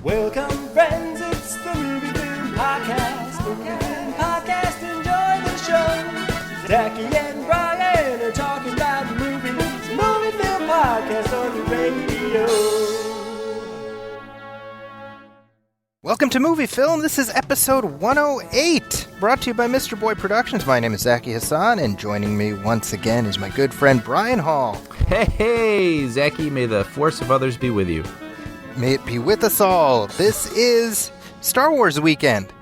Welcome, friends, it's the Movie Film Podcast. The Movie Film Podcast, enjoy the show. Zaki and Brian are talking about movies. Movie Film Podcast on the radio. Welcome to Movie Film. This is episode 108, brought to you by Mr. Boy Productions. My name is Zaki Hassan, and joining me once again is my good friend Brian Hall. Hey, Zaki, may the force of others be with you. May it be with us all. This is Star Wars weekend.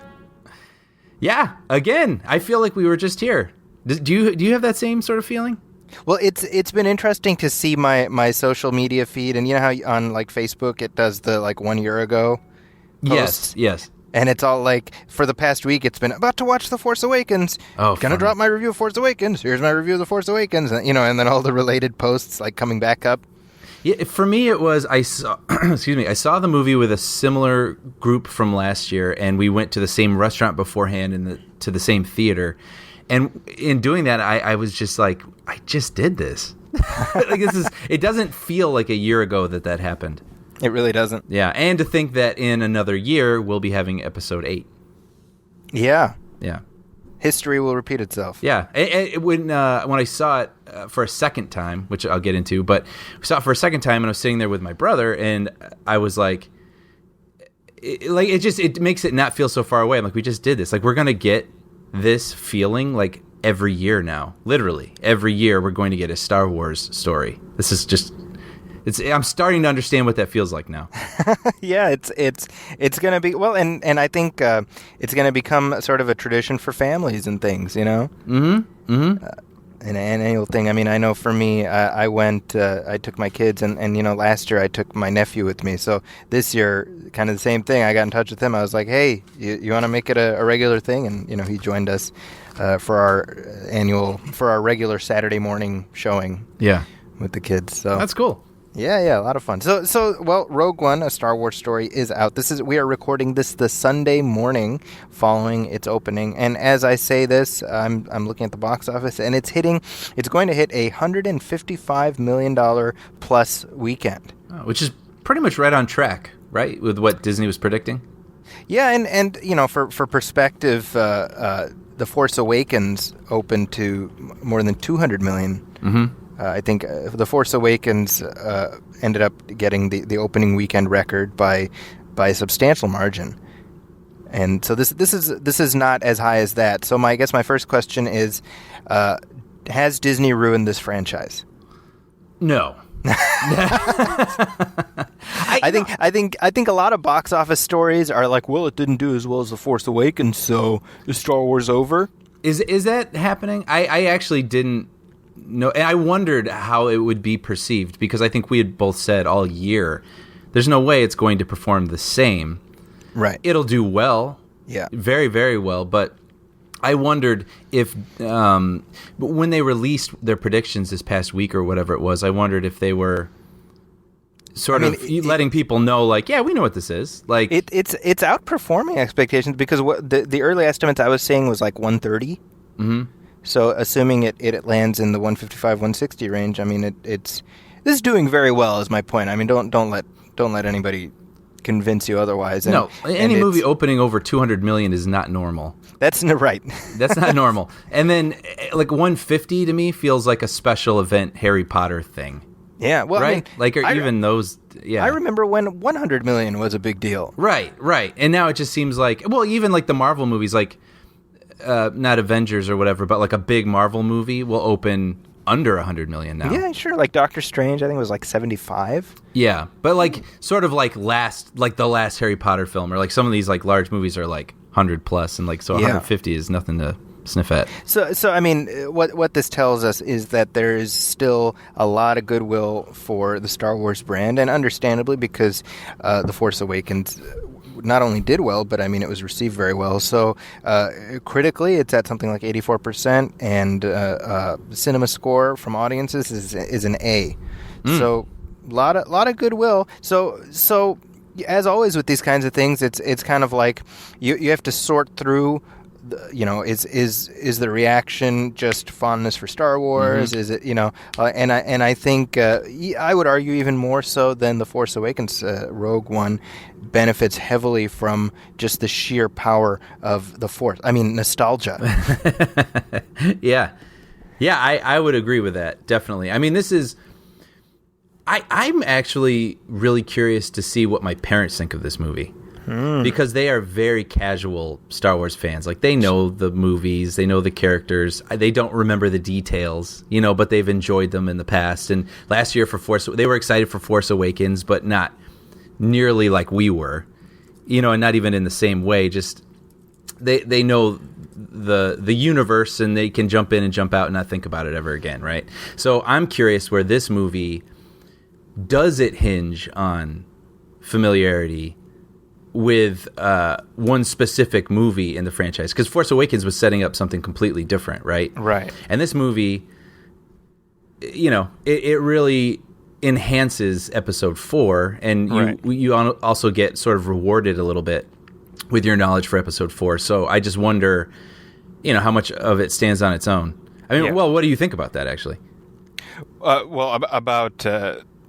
Yeah, again, I feel like we were just here. Do you have that same sort of feeling? Well, it's been interesting to see my social media feed, and you know how on like Facebook it does the like 1 year ago posts? Yes. And it's all like, for the past week, it's been about to watch The Force Awakens. Oh, Gonna drop my review of Force Awakens. Here's my review of The Force Awakens. And, and then all the related posts like coming back up. Yeah, for me, it was I saw the movie with a similar group from last year, and we went to the same restaurant beforehand and to the same theater. And in doing that, I was just like, I just did this. It doesn't feel like a year ago that happened. It really doesn't. Yeah, and to think that in another year we'll be having episode 8. Yeah. Yeah. History will repeat itself. Yeah. When I saw it for a second time, which I'll get into, but I saw it for a second time, and I was sitting there with my brother, and I was like, it makes it not feel so far away. I'm like, we just did this. Like, we're gonna get this feeling like every year now. Literally, every year we're going to get a Star Wars story. This is just. I'm starting to understand what that feels like now. Yeah, it's gonna be and I think it's gonna become sort of a tradition for families and things, Mm-hmm. Mm-hmm. An annual thing. I mean, I know for me, I went. I took my kids, and last year I took my nephew with me. So this year, kind of the same thing. I got in touch with him. I was like, "Hey, you want to make it a regular thing?" And he joined us for our regular Saturday morning showing. Yeah, with the kids. So that's cool. Yeah, a lot of fun. So, Rogue One, a Star Wars story, is out. We are recording this the Sunday morning following its opening, and as I say this, I'm looking at the box office, and it's going to hit a $155 million plus weekend, which is pretty much right on track, right, with what Disney was predicting. Yeah, and for perspective, The Force Awakens opened to more than 200 million. Mm-hmm. I think The Force Awakens ended up getting the opening weekend record by a substantial margin, and so this is not as high as that. So I guess my first question is, has Disney ruined this franchise? No. I think a lot of box office stories are like, well, it didn't do as well as The Force Awakens, so is Star Wars over? Is that happening? I actually didn't. No, and I wondered how it would be perceived, because I think we had both said all year, there's no way it's going to perform the same. Right. It'll do well. Yeah. Very, very well. But I wondered if, when they released their predictions this past week or whatever it was, I wondered if they were letting people know, like, yeah, we know what this is. Like, it's outperforming expectations, because what the early estimates I was seeing was like 130. Mm-hmm. So assuming it lands in the 155, 160 range, I mean this is doing very well, is my point. I mean, don't let anybody convince you otherwise. Any movie opening over 200 million is not normal. That's right. That's not normal. And then like 150 to me feels like a special event Harry Potter thing. Yeah, well, right? Those. Yeah, I remember when 100 million was a big deal. Right. And now it just seems like, well, even like the Marvel movies, like. Not Avengers or whatever, but like a big Marvel movie will open under 100 million now. Yeah, sure. Like Doctor Strange, I think it was like 75. Yeah, but like sort of like the last Harry Potter film, or like some of these like large movies are like 100 plus, and like so 150 is nothing to sniff at. So I mean, what this tells us is that there is still a lot of goodwill for the Star Wars brand, and understandably, because The Force Awakens not only did well, but I mean it was received very well. So critically, it's at something like 84%, and cinema score from audiences is an A. So a lot of goodwill. So as always with these kinds of things, it's kind of like you have to sort through is the reaction just fondness for Star Wars? Is it, and I think I would argue even more so than The Force Awakens. Rogue One benefits heavily from just the sheer power of the Force. I mean, nostalgia. Yeah, I would agree with that, definitely. I mean, this is. I'm actually really curious to see what my parents think of this movie. Because they are very casual Star Wars fans. Like, they know the movies, they know the characters, they don't remember the details, but they've enjoyed them in the past. And last year they were excited for Force Awakens, but not nearly like we were, and not even in the same way. Just they know the universe, and they can jump in and jump out and not think about it ever again, right? So I'm curious where this movie, does it hinge on familiarity with one specific movie in the franchise? Because Force Awakens was setting up something completely different, right? Right. And this movie, it really enhances Episode 4, and you also get sort of rewarded a little bit with your knowledge for Episode 4. So I just wonder, how much of it stands on its own. I mean, well, what do you think about that, actually?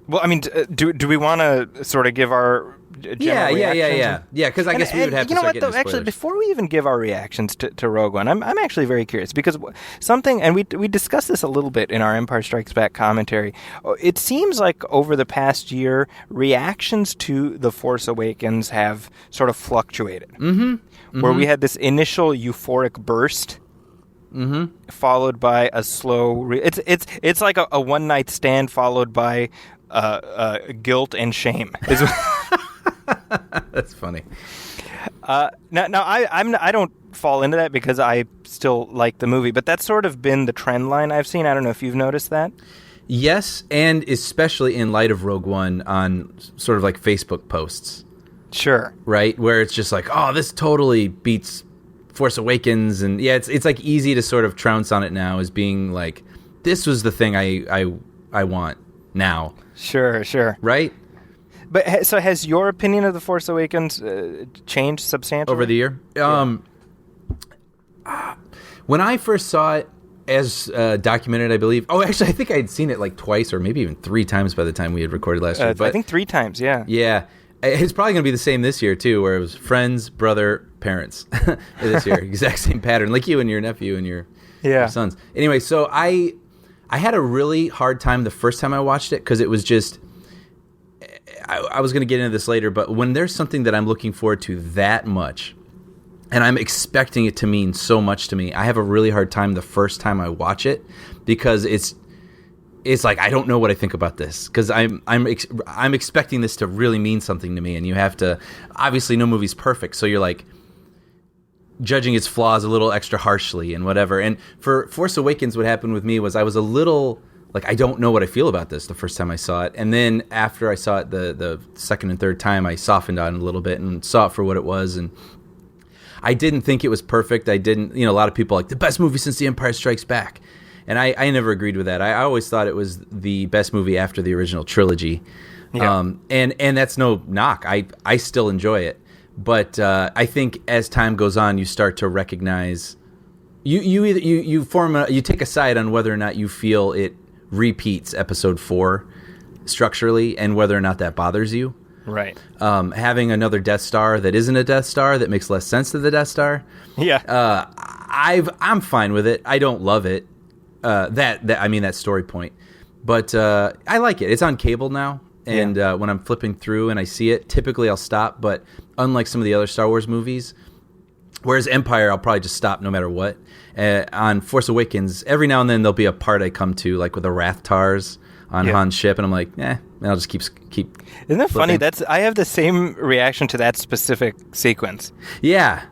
Do we want to sort of give our general reactions? Yeah. Because I guess we would have to start getting into spoilers. Actually, before we even give our reactions to Rogue One, I'm actually very curious, because something, and we discussed this a little bit in our Empire Strikes Back commentary. It seems like over the past year, reactions to The Force Awakens have sort of fluctuated. Where we had this initial euphoric burst. Followed by a slow. It's like a one night stand followed by guilt and shame. That's funny. Now I don't fall into that because I still like the movie, but that's sort of been the trend line I've seen. I don't know if you've noticed that. Yes, and especially in light of Rogue One on sort of like Facebook posts. Sure. Right, where it's just like, oh, this totally beats Force Awakens, and it's like easy to sort of trounce on it now as being like, this was the thing I want now. Sure. Right? But so has your opinion of The Force Awakens changed substantially? Over the year? When I first saw it as documented, I believe... Oh, actually, I think I had seen it like twice or maybe even 3 times by the time we had recorded last year. But I think 3 times, yeah. Yeah. It's probably going to be the same this year, too, where it was friends, brother, parents this year. Exact same pattern, like you and your nephew and your sons. Anyway, so I had a really hard time the first time I watched it because it was just... I was going to get into this later, but when there's something that I'm looking forward to that much, and I'm expecting it to mean so much to me, I have a really hard time the first time I watch it because it's like I don't know what I think about this because I'm expecting this to really mean something to me, and you have to, obviously no movie's perfect, so you're like judging its flaws a little extra harshly and whatever. And for Force Awakens, what happened with me was I was a little like, I don't know what I feel about this the first time I saw it, and then after I saw it the second and third time, I softened on it a little bit and saw it for what it was. And I didn't think it was perfect. I didn't, a lot of people are like, the best movie since The Empire Strikes Back. And I never agreed with that. I always thought it was the best movie after the original trilogy. Yeah. And that's no knock. I still enjoy it. But I think as time goes on, you start to recognize you take a side on whether or not you feel it repeats Episode 4 structurally and whether or not that bothers you. Right. Having another Death Star that isn't a Death Star that makes less sense to the Death Star. Yeah. I'm fine with it. I don't love it. That story point. But I like it. It's on cable now. And when I'm flipping through and I see it, typically I'll stop. But unlike some of the other Star Wars movies, whereas Empire, I'll probably just stop no matter what. On Force Awakens, every now and then there'll be a part I come to, like with the Rathtars on Han's ship, and I'm like, and I'll just keep. Isn't that funny? I have the same reaction to that specific sequence. Yeah,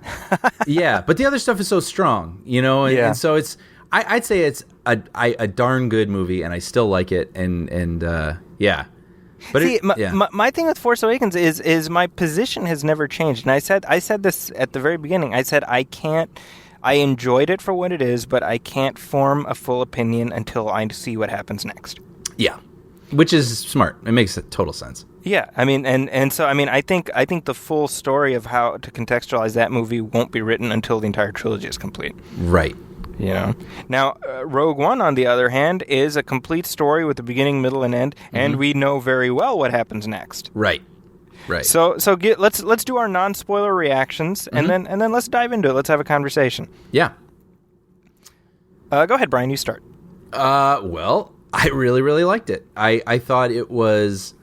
yeah. But the other stuff is so strong, and so it's. I'd say it's a darn good movie, and I still like it, and yeah. But see, my thing with Force Awakens is my position has never changed, and I said this at the very beginning. I said I enjoyed it for what it is, but I can't form a full opinion until I see what happens next. Yeah, which is smart. It makes total sense. Yeah, I mean, and so I mean, I think the full story of how to contextualize that movie won't be written until the entire trilogy is complete. Right. You know. Now, Rogue One, on the other hand, is a complete story with a beginning, middle, and end, and we know very well what happens next. Right. Right. So let's do our non-spoiler reactions, and then let's dive into it. Let's have a conversation. Yeah. Go ahead, Brian. You start. Well, I really, really liked it. I thought it was,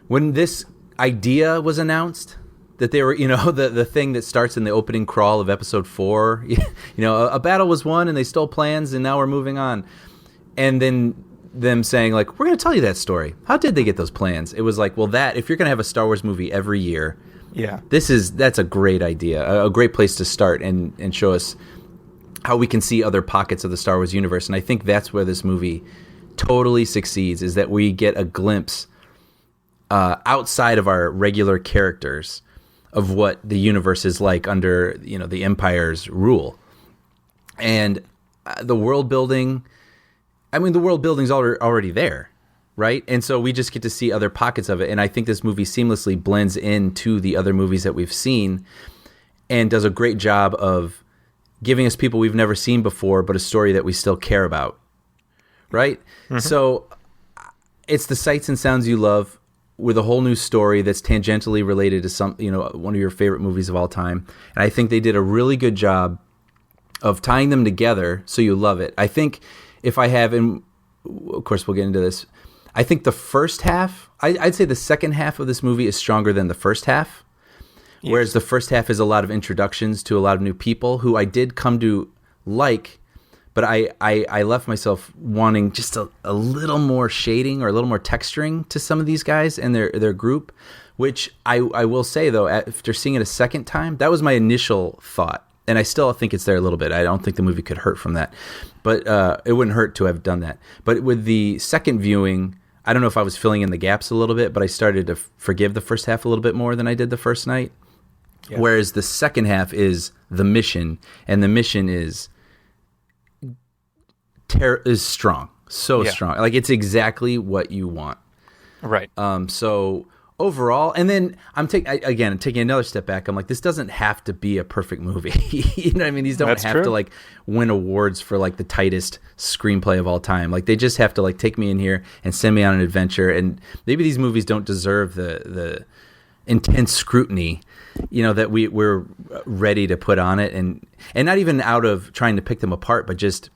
when this idea was announced, that they were, the thing that starts in the opening crawl of episode 4, a battle was won and they stole plans and now we're moving on. And then them saying, like, we're going to tell you that story. How did they get those plans? It was like, well, if you're going to have a Star Wars movie every year, yeah, that's a great idea, a great place to start and show us how we can see other pockets of the Star Wars universe. And I think that's where this movie totally succeeds, is that we get a glimpse outside of our regular characters of what the universe is like under, the Empire's rule. And the world building, the world building's already there, right? And so we just get to see other pockets of it. And I think this movie seamlessly blends into the other movies that we've seen and does a great job of giving us people we've never seen before, but a story that we still care about, right? Mm-hmm. So it's the sights and sounds you love with a whole new story that's tangentially related to one of your favorite movies of all time. And I think they did a really good job of tying them together so you love it. I think if I have, and of course we'll get into this, I think the first half, I'd say the second half of this movie is stronger than the first half. Yes. Whereas the first half is a lot of introductions to a lot of new people who I did come to like, but I left myself wanting just a little more shading or a little more texturing to some of these guys and their group, which I will say, though, after seeing it a second time, that was my initial thought. And I still think it's there a little bit. I don't think the movie could hurt from that. But it wouldn't hurt to have done that. But with the second viewing, I don't know if I was filling in the gaps a little bit, but I started to forgive the first half a little bit more than I did the first night. Yeah. Whereas the second half is the mission, and the mission is strong, strong. Like, it's exactly what you want. Right. So overall, and then I'm taking another step back. I'm like, this doesn't have to be a perfect movie. You know what I mean? These don't have to like win awards for like the tightest screenplay of all time. Like, they just have to like take me in here and send me on an adventure. And maybe these movies don't deserve the intense scrutiny, that we're ready to put on it, and not even out of trying to pick them apart, but just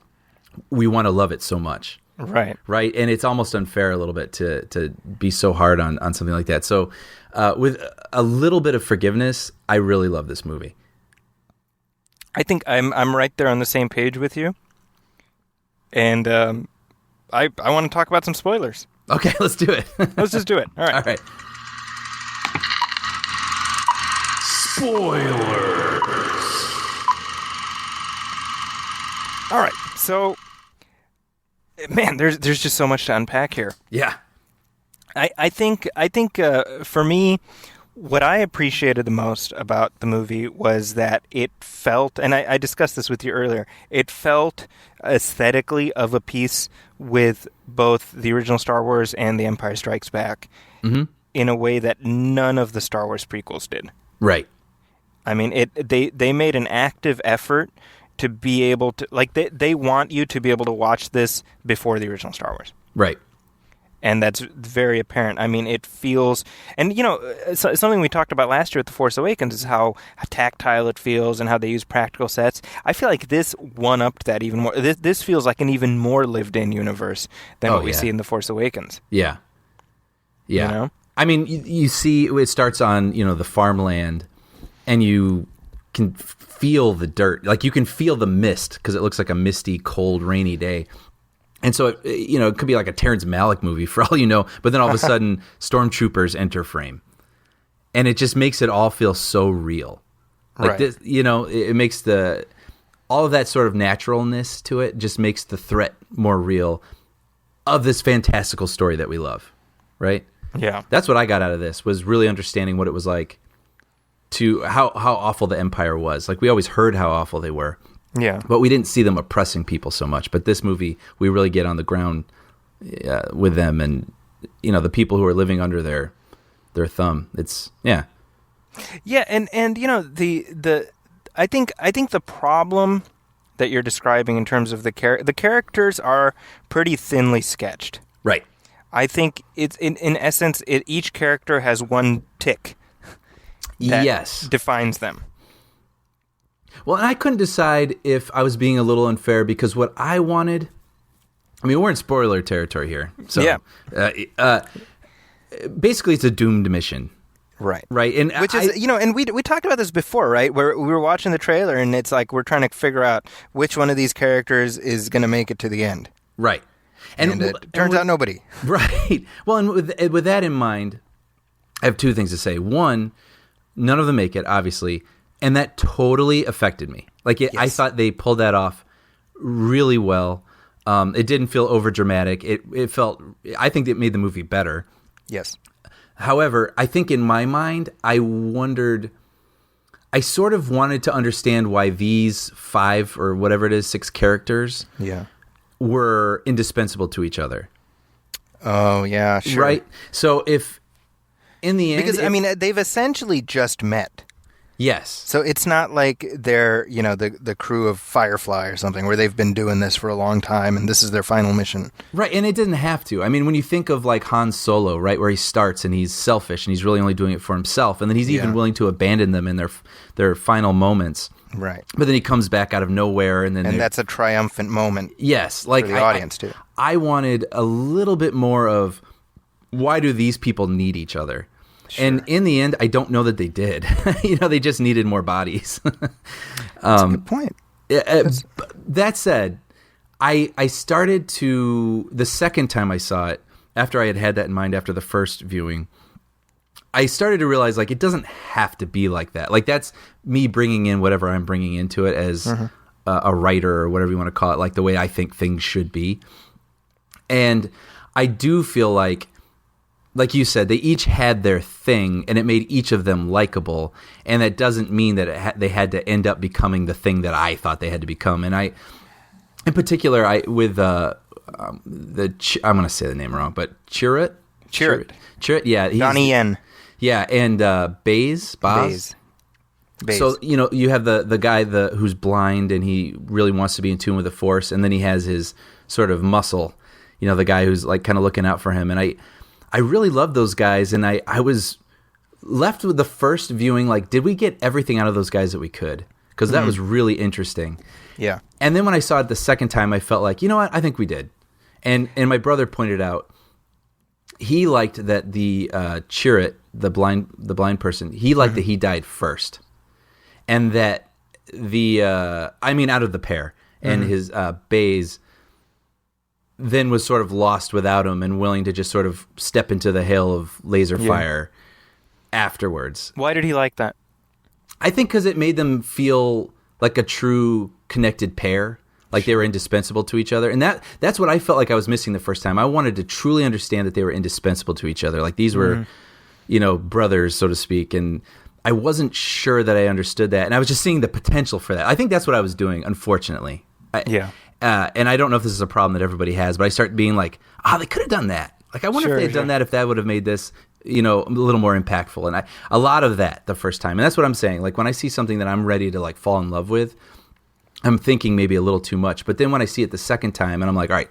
we want to love it so much. Right. And it's almost unfair a little bit to be so hard on something like that. So with a little bit of forgiveness, I really love this movie. I think I'm right there on the same page with you. And I want to talk about some spoilers. Okay, let's do it. Let's just do it. All right. All right. Spoilers. All right. So, man, there's just so much to unpack here. Yeah. I think for me, what I appreciated the most about the movie was that it felt, and I discussed this with you earlier, it felt aesthetically of a piece with both the original Star Wars and The Empire Strikes Back, in a way that none of the Star Wars prequels did. Right. I mean, they made an active effort to be able to, like, they want you to be able to watch this before the original Star Wars. Right. And that's very apparent. I mean, it feels, and something we talked about last year with The Force Awakens is how tactile it feels and how they use practical sets. I feel like this one-upped that even more. This feels like an even more lived-in universe than what we see in The Force Awakens. Yeah. Yeah. I mean, you see, it starts on, the farmland, and you can feel the dirt. Like, you can feel the mist because it looks like a misty, cold, rainy day. And so, it could be like a Terrence Malick movie for all you know, but then all of a sudden, stormtroopers enter frame. And it just makes it all feel so real. Like, this, it makes all of that sort of naturalness to it just makes the threat more real of this fantastical story that we love, right? Yeah. That's what I got out of this, was really understanding what it was like to how awful the Empire was. Like, we always heard how awful they were. Yeah. But we didn't see them oppressing people so much. But this movie, we really get on the ground with them, and, the people who are living under their their thumb. It's yeah. Yeah, and you know the I think the problem that you're describing in terms of the characters are pretty thinly sketched. Right. I think it's in essence each character has one tick that defines them. Well, and I couldn't decide if I was being a little unfair because what I wanted, I mean, we're in spoiler territory here. So yeah. Basically it's a doomed mission. Right. Right. And which is, you know, and we talked about this before, right? Where we were watching the trailer and it's like we're trying to figure out which one of these characters is going to make it to the end. Right. And it turns out nobody. Right. Well, and with that in mind, I have two things to say. One, none of them make it, obviously, and that totally affected me. Like, I thought they pulled that off really well. It didn't feel over dramatic. It felt. I think it made the movie better. Yes. However, I think in my mind, I sort of wanted to understand why these 5 or whatever it is, 6 characters were indispensable to each other. Oh, yeah, sure. Right? So if in the end... Because, I mean, they've essentially just met. Yes. So it's not like they're, you know, the crew of Firefly or something where they've been doing this for a long time and this is their final mission. Right, and it didn't have to. I mean, when you think of like Han Solo, right, where he starts and he's selfish and he's really only doing it for himself, and then he's even willing to abandon them in their final moments. Right. But then he comes back out of nowhere and then... And that's a triumphant moment. Yes. Like for the audience, too. I wanted a little bit more of why do these people need each other? Sure. And in the end, I don't know that they did. You know, they just needed more bodies. That's a good point. That said, I started to, the second time I saw it, after I had that in mind after the first viewing, I started to realize, like, it doesn't have to be like that. Like, that's me bringing in whatever I'm bringing into it as a writer or whatever you want to call it, like the way I think things should be. And I do feel like you said, they each had their thing, and it made each of them likable. And that doesn't mean that they had to end up becoming the thing that I thought they had to become. And I, in particular, I'm going to say the name wrong, but Chirrut, yeah, Donnie Yen, yeah, and Baze. So you know, you have the guy who's blind and he really wants to be in tune with the Force, and then he has his sort of muscle, you know, the guy who's like kind of looking out for him, and I really love those guys, and I was left with the first viewing, like, did we get everything out of those guys that we could? Because that was really interesting. Yeah. And then when I saw it the second time, I felt like, you know what, I think we did. And my brother pointed out, he liked that the Chirrut, the blind person, he liked that he died first. And that out of the pair, and his Baze then was sort of lost without him and willing to just sort of step into the hail of laser fire afterwards. Why did he like that? I think because it made them feel like a true connected pair, like they were indispensable to each other. And that's what I felt like I was missing the first time. I wanted to truly understand that they were indispensable to each other. Like these were, you know, brothers, so to speak. And I wasn't sure that I understood that. And I was just seeing the potential for that. I think that's what I was doing, unfortunately. And I don't know if this is a problem that everybody has, but I start being like, they could have done that. Like, I wonder if they had done that, if that would have made this, you know, a little more impactful. And a lot of that the first time. And that's what I'm saying. Like, when I see something that I'm ready to, like, fall in love with, I'm thinking maybe a little too much. But then when I see it the second time, and I'm like, all right,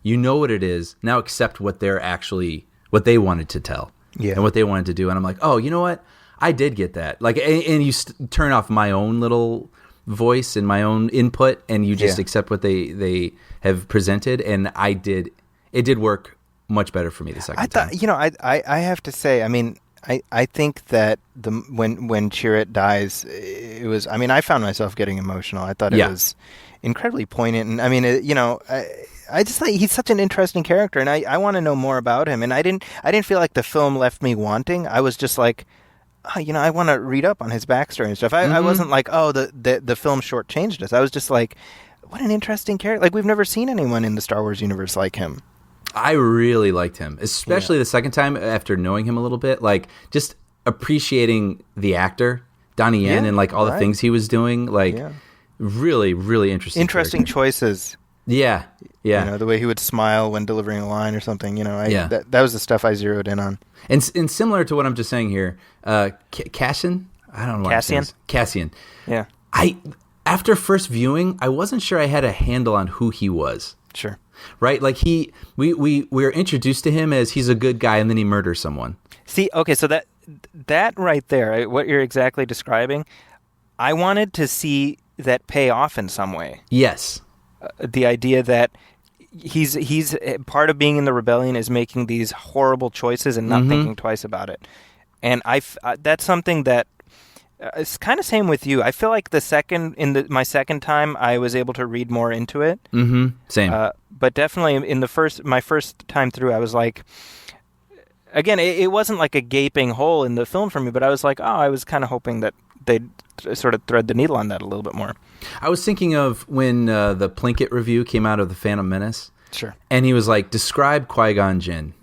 you know what it is. Now accept what what they wanted to tell. And what they wanted to do. And I'm like, oh, you know what? I did get that. Like, and you turn off my own little voice and my own input, and you just accept what they have presented, and it did work much better for me the second time. You know, I have to say, I mean, I think that when Chirrut dies, it was, I mean, I found myself getting emotional. I thought it was incredibly poignant, and I mean, I just think he's such an interesting character, and I want to know more about him, and I didn't feel like the film left me wanting. I was just like, you know, I want to read up on his backstory and stuff. I wasn't like, the film shortchanged us. I was just like, what an interesting character. Like, we've never seen anyone in the Star Wars universe like him. I really liked him, especially the second time after knowing him a little bit. Like, just appreciating the actor, Donnie Yen, and like all the things he was doing. Like, really, really interesting. Interesting choices. Yeah, yeah. You know, the way he would smile when delivering a line or something. You know, Yeah. that was the stuff I zeroed in on. And similar to what I'm just saying here, Cassian? I don't know what I'm saying. Cassian. Yeah. After first viewing, I wasn't sure I had a handle on who he was. Sure. Right? Like we were introduced to him as he's a good guy and then he murders someone. See, okay, so that right there, what you're exactly describing, I wanted to see that pay off in some way. Yes. The idea that he's part of being in the rebellion is making these horrible choices and not thinking twice about it. And that's something that it's kind of same with you. I feel like my second time I was able to read more into it. Mm-hmm. Same. But definitely in my first time through, I was like, again, it wasn't like a gaping hole in the film for me, but I was like, I was kind of hoping that they'd sort of thread the needle on that a little bit more. I was thinking of when the Plinkett review came out of The Phantom Menace. Sure. And he was like, describe Qui-Gon Jinn.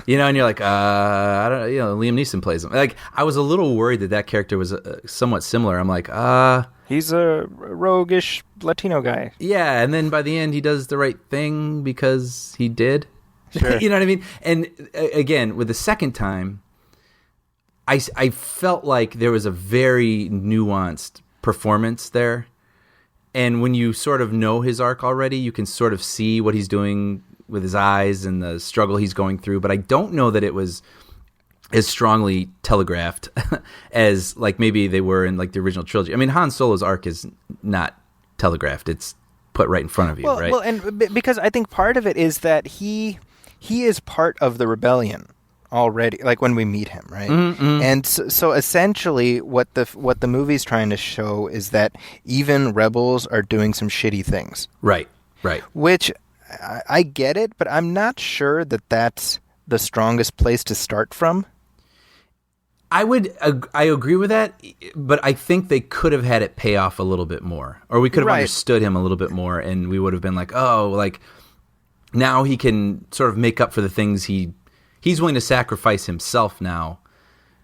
You know, and you're like, I don't, Liam Neeson plays him. Like, I was a little worried that character was somewhat similar. I'm like, he's a roguish Latino guy. Yeah, and then by the end, he does the right thing because he did. Sure. You know what I mean? And again, with the second time, I felt like there was a very nuanced performance there. And when you sort of know his arc already, you can sort of see what he's doing with his eyes and the struggle he's going through. But I don't know that it was as strongly telegraphed as like maybe they were in like the original trilogy. I mean, Han Solo's arc is not telegraphed. It's put right in front of you, right? Well, and because I think part of it is that he is part of the rebellion already, like when we meet him, right? Mm-hmm. And so essentially what the movie's trying to show is that even rebels are doing some shitty things. Right. Which I get it, but I'm not sure that that's the strongest place to start from. I agree with that, but I think they could have had it pay off a little bit more, or we could have understood him a little bit more, and we would have been like, oh, like now he can sort of make up for the things he's willing to sacrifice himself now.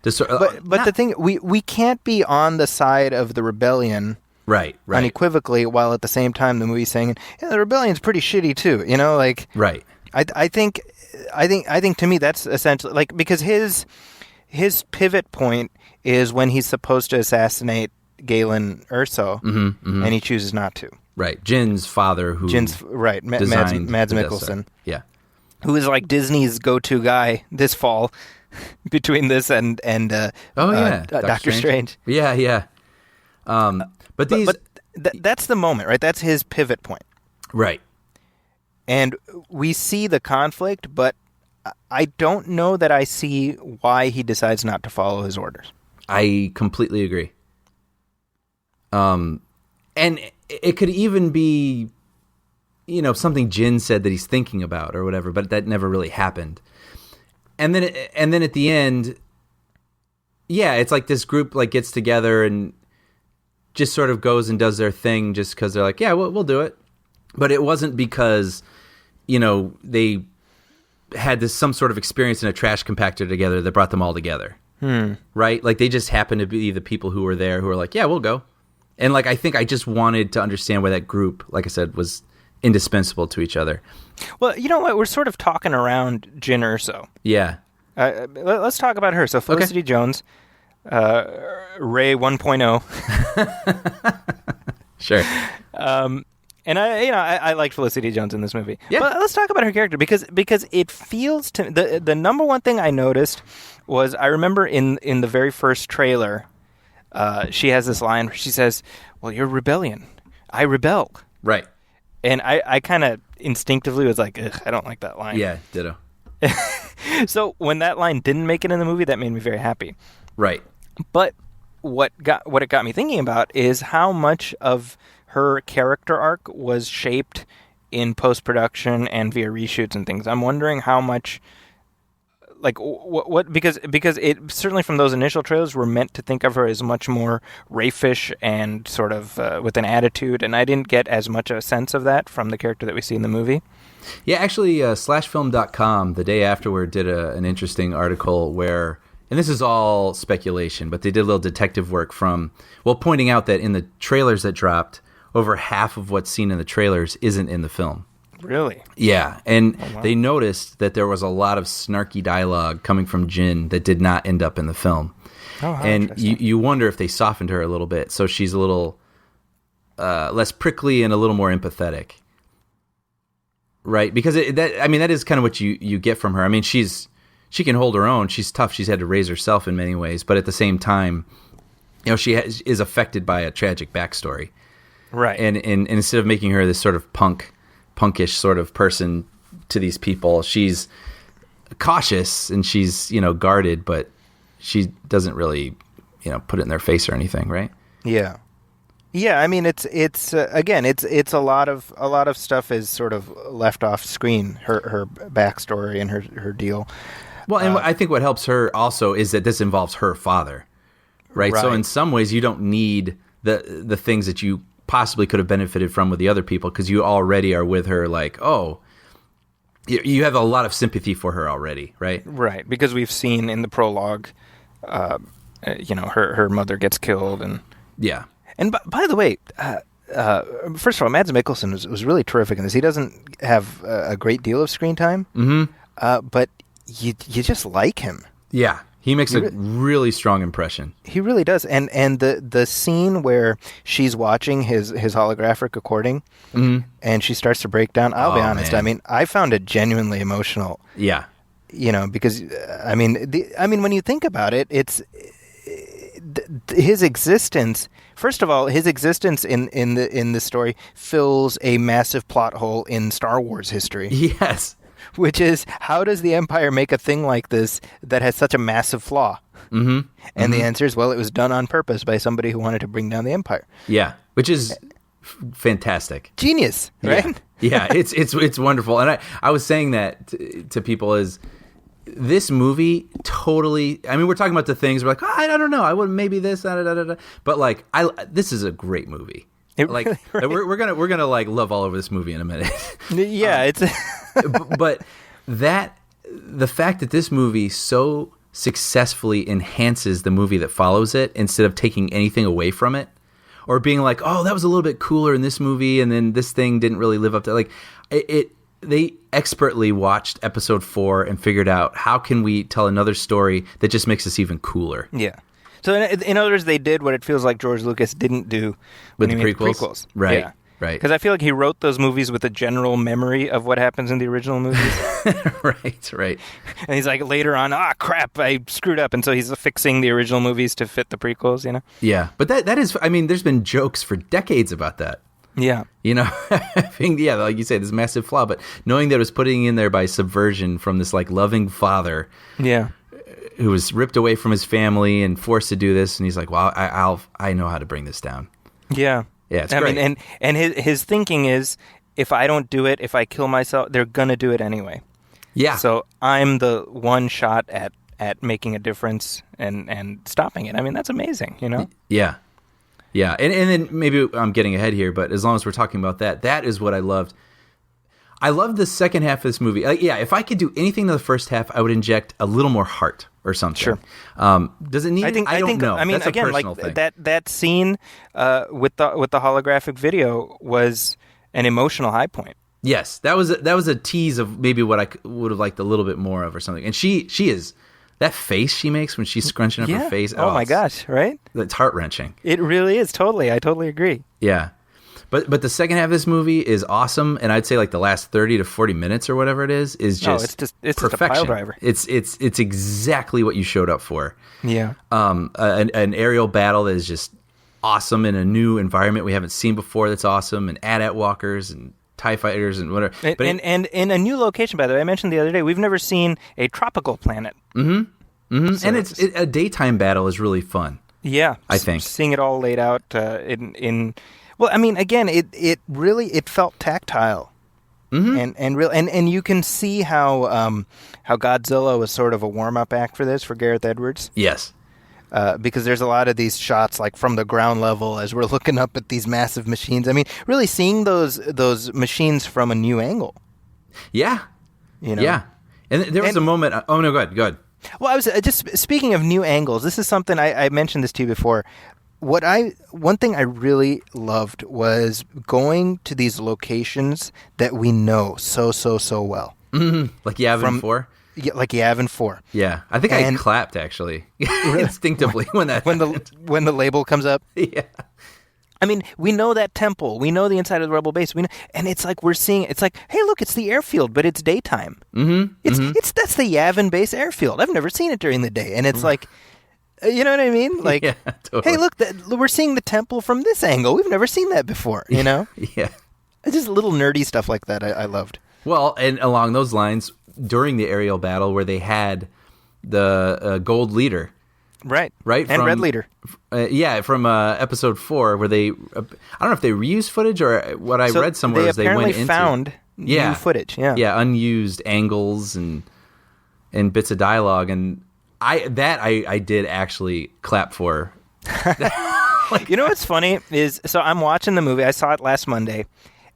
But the thing, we can't be on the side of the rebellion, right, unequivocally, while at the same time the movie's saying, yeah, the rebellion's pretty shitty too, you know, like right. I think to me that's essentially like because his pivot point is when he's supposed to assassinate Galen Erso, and he chooses not to. Right, Jin's father, Mads Mikkelsen, yeah, who is like Disney's go-to guy this fall between this and Doctor Strange. Yeah. But that's the moment, right? That's his pivot point, right? And we see the conflict, but I don't know that I see why he decides not to follow his orders. I completely agree. And it could even be, something Jin said that he's thinking about or whatever, but that never really happened. And then at the end, yeah, it's like this group like gets together and just sort of goes and does their thing just because they're like, yeah, we'll do it. But it wasn't because, they had some sort of experience in a trash compactor together that brought them all together. Right? Like they just happened to be the people who were there who were like, yeah, we'll go. And like, I think I just wanted to understand why that group, like I said, was indispensable to each other. Well, you know what? We're sort of talking around Jyn Erso. Yeah. Let's talk about her. So Felicity Jones, Ray 1.0. Sure. And I liked Felicity Jones in this movie. Yeah. But let's talk about her character because it feels to the number one thing I noticed was I remember in the very first trailer, she has this line where she says, "Well, you're rebellion. I rebel." Right. And I kind of instinctively was like, ugh, I don't like that line. Yeah, ditto. So when that line didn't make it in the movie, that made me very happy. Right. But what it got me thinking about is how much of her character arc was shaped in post-production and via reshoots and things. I'm wondering how much, like, what because it certainly from those initial trailers we're meant to think of her as much more raffish and sort of with an attitude, and I didn't get as much a sense of that from the character that we see in the movie. Yeah, actually, slashfilm.com the day afterward did an interesting article where, and this is all speculation, but they did a little detective work pointing out that in the trailers that dropped over half of what's seen in the trailers isn't in the film. Really? Yeah, and wow. they noticed that there was a lot of snarky dialogue coming from Jin that did not end up in the film. Oh, how and interesting. you wonder if they softened her a little bit, so she's a little less prickly and a little more empathetic, right? Because that is kind of what you get from her. I mean, she can hold her own. She's tough. She's had to raise herself in many ways, but at the same time, she is affected by a tragic backstory, right? And instead of making her this sort of punkish sort of person to these people, she's cautious and she's guarded, but she doesn't really put it in their face or anything, right? Yeah. I mean, it's again, it's a lot of stuff is sort of left off screen. Her backstory and her deal. Well, and I think what helps her also is that this involves her father, right? So in some ways, you don't need the things that you possibly could have benefited from with the other people, because you already are with her. Like, oh, you have a lot of sympathy for her already, right? Right, because we've seen in the prologue, her mother gets killed, and yeah. And by the way, first of all, Mads Mikkelsen was really terrific in this. He doesn't have a great deal of screen time, but you just like him. Yeah, he makes a really strong impression. He really does. And the scene where she's watching his holographic recording, and she starts to break down. I'll be honest. Man. I mean, I found it genuinely emotional. Yeah, because when you think about it, it's his existence. First of all, his existence in the story fills a massive plot hole in Star Wars history. Yes. Which is, how does the Empire make a thing like this that has such a massive flaw? Mm-hmm. And the answer is, well, it was done on purpose by somebody who wanted to bring down the Empire. Yeah, which is fantastic. Genius, right? Yeah, it's wonderful. And I was saying that to people is, this movie totally, I mean, we're talking about the things, we're like, I don't know, I wouldn't, maybe this, but like, this is a great movie. Like, really, right? we're gonna like love all over this movie in a minute. Yeah, it's but the fact that this movie so successfully enhances the movie that follows it, instead of taking anything away from it, or being like, oh, that was a little bit cooler in this movie, and then this thing didn't really live up to, like, they expertly watched episode 4 and figured out, how can we tell another story that just makes us even cooler? Yeah. So in other words, they did what it feels like George Lucas didn't do with the prequels. Right. Yeah. Right. Because I feel like he wrote those movies with a general memory of what happens in the original movies. Right. And he's like, later on, crap, I screwed up. And so he's fixing the original movies to fit the prequels, Yeah. But that is, I mean, there's been jokes for decades about that. Yeah. I think, like you say, this massive flaw, but knowing that it was putting in there by subversion from this like loving father. Yeah. Who was ripped away from his family and forced to do this, and he's like, well, I know how to bring this down. Yeah. Yeah, it's great. Mean, and his thinking is, if I don't do it, if I kill myself, they're gonna do it anyway. Yeah. So I'm the one shot at making a difference and stopping it. I mean, that's amazing, Yeah. Yeah. And then maybe I'm getting ahead here, but as long as we're talking about that is what I loved. I loved the second half of this movie. If I could do anything to the first half, I would inject a little more heart or something. Sure. Does it need? I don't know. I mean, that's again, like that scene with the holographic video was an emotional high point. Yes, that was a tease of maybe what I would have liked a little bit more of or something. And she is, that face she makes when she's scrunching up her face. Oh my gosh! Right? It's heart wrenching. It really is. Totally, I totally agree. Yeah. But the second half of this movie is awesome, and I'd say like the last 30 to 40 minutes or whatever it is just it's perfection. Just a pile driver. It's exactly what you showed up for. Yeah. An aerial battle that is just awesome in a new environment we haven't seen before. That's awesome, and AT-AT walkers and TIE fighters and whatever. And in a new location, by the way, I mentioned the other day, we've never seen a tropical planet. Mm-hmm. Mm-hmm. So and a daytime battle is really fun. Yeah, I think seeing it all laid out in. Well, I mean, again, it really felt tactile, and you can see how Godzilla was sort of a warm up act for this for Gareth Edwards. Yes, because there's a lot of these shots like from the ground level as we're looking up at these massive machines. I mean, really seeing those machines from a new angle. Yeah, yeah, and there was a moment. Oh no, go ahead. Well, I was just speaking of new angles. This is something I mentioned this to you before. one thing I really loved was going to these locations that we know so well. Mm-hmm. Like Yavin 4? Yeah, like Yavin 4. Yeah. I think I clapped, actually, instinctively when the label comes up. Yeah. I mean, we know that temple. We know the inside of the Rebel base. And it's like we're seeing. It's like, hey, look, it's the airfield, but it's daytime. Mm-hmm. That's the Yavin base airfield. I've never seen it during the day, and it's like, you know what I mean? Like, yeah, totally. Hey, look, we're seeing the temple from this angle. We've never seen that before. You know? Yeah. It's just little nerdy stuff like that. I loved. Well, and along those lines, during the aerial battle where they had the gold leader. Right. And from, red leader. From episode 4 where they, I don't know if they reused footage or what I read somewhere is they went into. They found new footage. Yeah. Yeah, unused angles and bits of dialogue. And I did actually clap for. You know what's funny is, so I'm watching the movie. I saw it last Monday.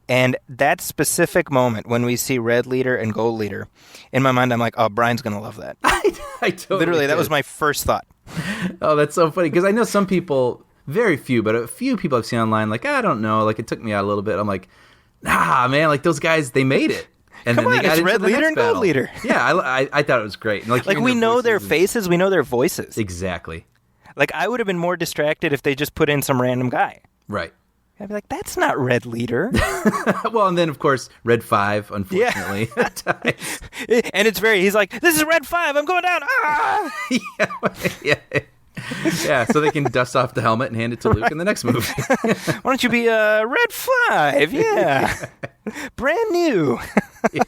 And that specific moment when we see red leader and gold leader, in my mind, I'm like, oh, Brian's going to love that. I totally Literally, did. that was my first thought. Oh, that's so funny. Because I know some people, very few, but a few people I've seen online, like, I don't know, like, it took me out a little bit. I'm like, nah, man, like, those guys, they made it. And Come then on, they got it's into red the leader next and battle. gold leader. Yeah, I thought it was great. And like we know their faces, we know their voices. Exactly. Like, I would have been more distracted if they just put in some random guy. Right. I'd be like, that's not red leader. Well, and then, of course, red 5, unfortunately. Yeah. And he's like, this is red 5, I'm going down. Ah! Yeah, so they can dust off the helmet and hand it to Luke in the next movie. Why don't you be red 5? Yeah. Brand new. Yeah.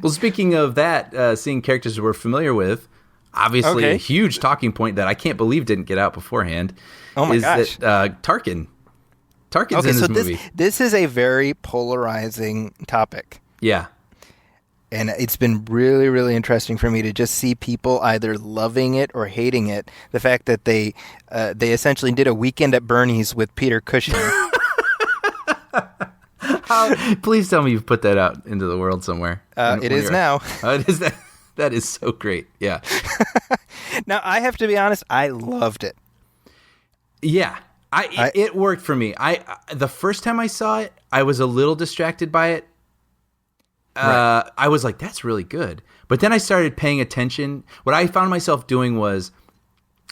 Well, speaking of that, seeing characters we're familiar with, obviously a huge talking point that I can't believe didn't get out beforehand is that Tarkin. Tarkin's in this movie. This is a very polarizing topic. Yeah. And it's been really, really interesting for me to just see people either loving it or hating it. The fact that they essentially did a weekend at Bernie's with Peter Cushing. Please tell me you've put that out into the world somewhere. It is now. It is that. That is so great. Yeah. Now, I have to be honest, I loved it. Yeah. It worked for me. The first time I saw it, I was a little distracted by it. Right. I was like, that's really good. But then I started paying attention. What I found myself doing was,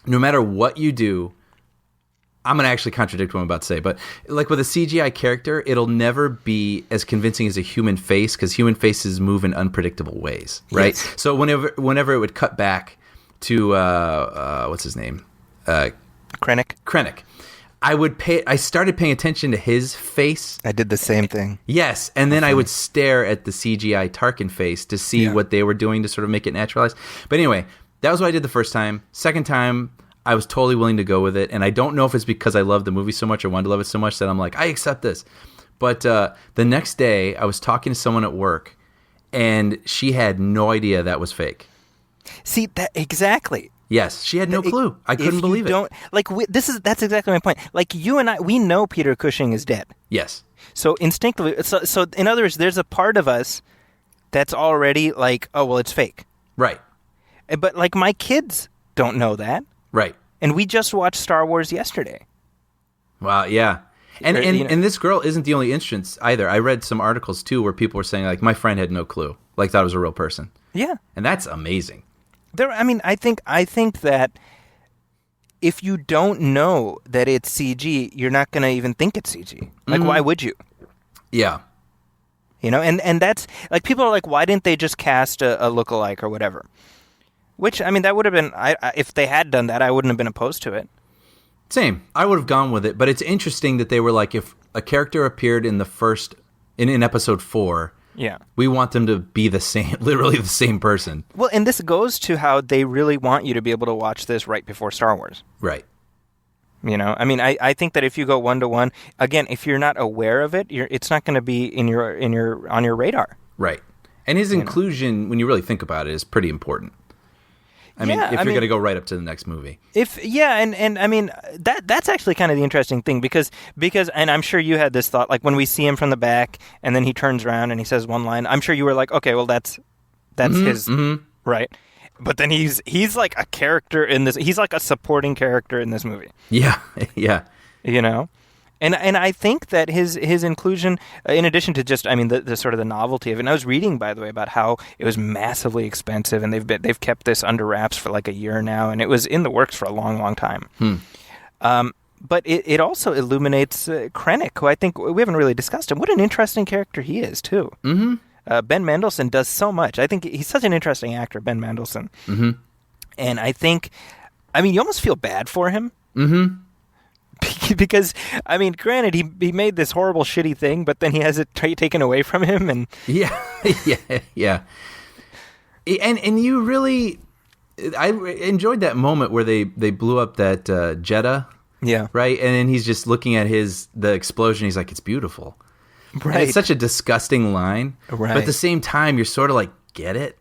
no matter what you do, I'm going to actually contradict what I'm about to say, but like with a CGI character, it'll never be as convincing as a human face because human faces move in unpredictable ways, right? Yes. So whenever it would cut back to, what's his name? Krennic. I started paying attention to his face. I did the same thing. Yes, and then I would stare at the CGI Tarkin face to see what they were doing to sort of make it naturalized. But anyway, that was what I did the first time. Second time, I was totally willing to go with it, and I don't know if it's because I love the movie so much or wanted to love it so much that I'm like, I accept this. But the next day, I was talking to someone at work, and she had no idea that was fake. See, that exactly. Yes, she had no clue. I couldn't believe it. That's exactly my point. Like, you and I, we know Peter Cushing is dead. Yes. So instinctively, so in other words, there's a part of us that's already like, oh, well, it's fake. Right. But like, my kids don't know that. Right. And we just watched Star Wars yesterday. Wow, yeah. And this girl isn't the only instance either. I read some articles too where people were saying like, my friend had no clue, like thought it was a real person. Yeah. And that's amazing. I think that if you don't know that it's CG, you're not going to even think it's CG. Like, why would you? Yeah. You know, and that's, like, people are like, why didn't they just cast a lookalike or whatever? Which, I mean, that would have been, if they had done that, I wouldn't have been opposed to it. Same. I would have gone with it, but it's interesting that they were like, if a character appeared in in episode 4, yeah, we want them to be the same, literally the same person. Well, and this goes to how they really want you to be able to watch this right before Star Wars. Right. You know, I mean, I think that if you go 1-to-1, again, if you're not aware of it, it's not going to be on your radar. Right. And his inclusion, when you really think about it, is pretty important. I mean, if you're going to go right up to the next movie. And I mean, that's actually kind of the interesting thing because, and I'm sure you had this thought, like when we see him from the back and then he turns around and he says one line, I'm sure you were like, okay, well, that's his, right? but then he's like a character in this. He's like a supporting character in this movie. Yeah, yeah. You know, and I think that his inclusion, in addition to just, I mean, the sort of the novelty of it. And I was reading, by the way, about how it was massively expensive, and they've kept this under wraps for like a year now, and it was in the works for a long, long time. But it also illuminates Krennic, who I think we haven't really discussed him. What an interesting character he is, too. Mm-hmm. Ben Mendelsohn does so much. I think he's such an interesting actor, Ben Mendelsohn. Mm-hmm. And I think, I mean, you almost feel bad for him. Mm-hmm. Because, I mean, granted, he made this horrible, shitty thing, but then he has it taken away from him. And yeah. And you really, I enjoyed that moment where they blew up that Jeddah. Yeah. Right? And then he's just looking at the explosion. He's like, it's beautiful. Right. And it's such a disgusting line. Right. But at the same time, you're sort of like, get it?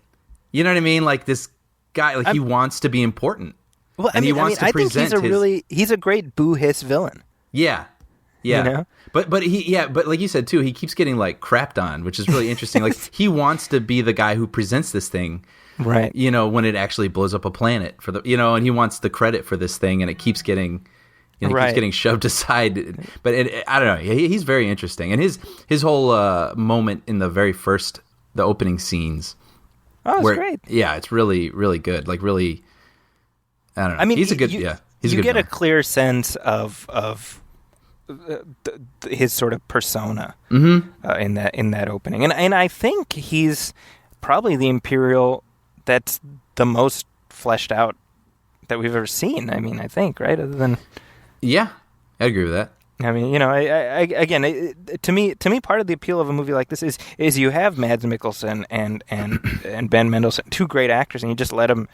You know what I mean? Like this guy, like he wants to be important. Well, he wants to present he's a great boo-hiss villain. Yeah. Yeah. You know? But like you said too, he keeps getting like crapped on, which is really interesting. Like he wants to be the guy who presents this thing. Right. You know, when it actually blows up a planet and he wants the credit for this thing, and it keeps getting keeps getting shoved aside. But I don't know. He's very interesting, and his whole moment in the opening scenes. Oh, it's great. Yeah, it's really, really good. Like really, I don't know. I mean, he's a good. He's a good. You get villain. a clear sense of his sort of persona in that opening, and I think he's probably the Imperial that's the most fleshed out that we've ever seen. I mean, I think, right? Other than yeah, I agree with that. I mean, you know, again, to me, part of the appeal of a movie like this is you have Mads Mikkelsen and Ben Mendelsohn, two great actors, and you just let them,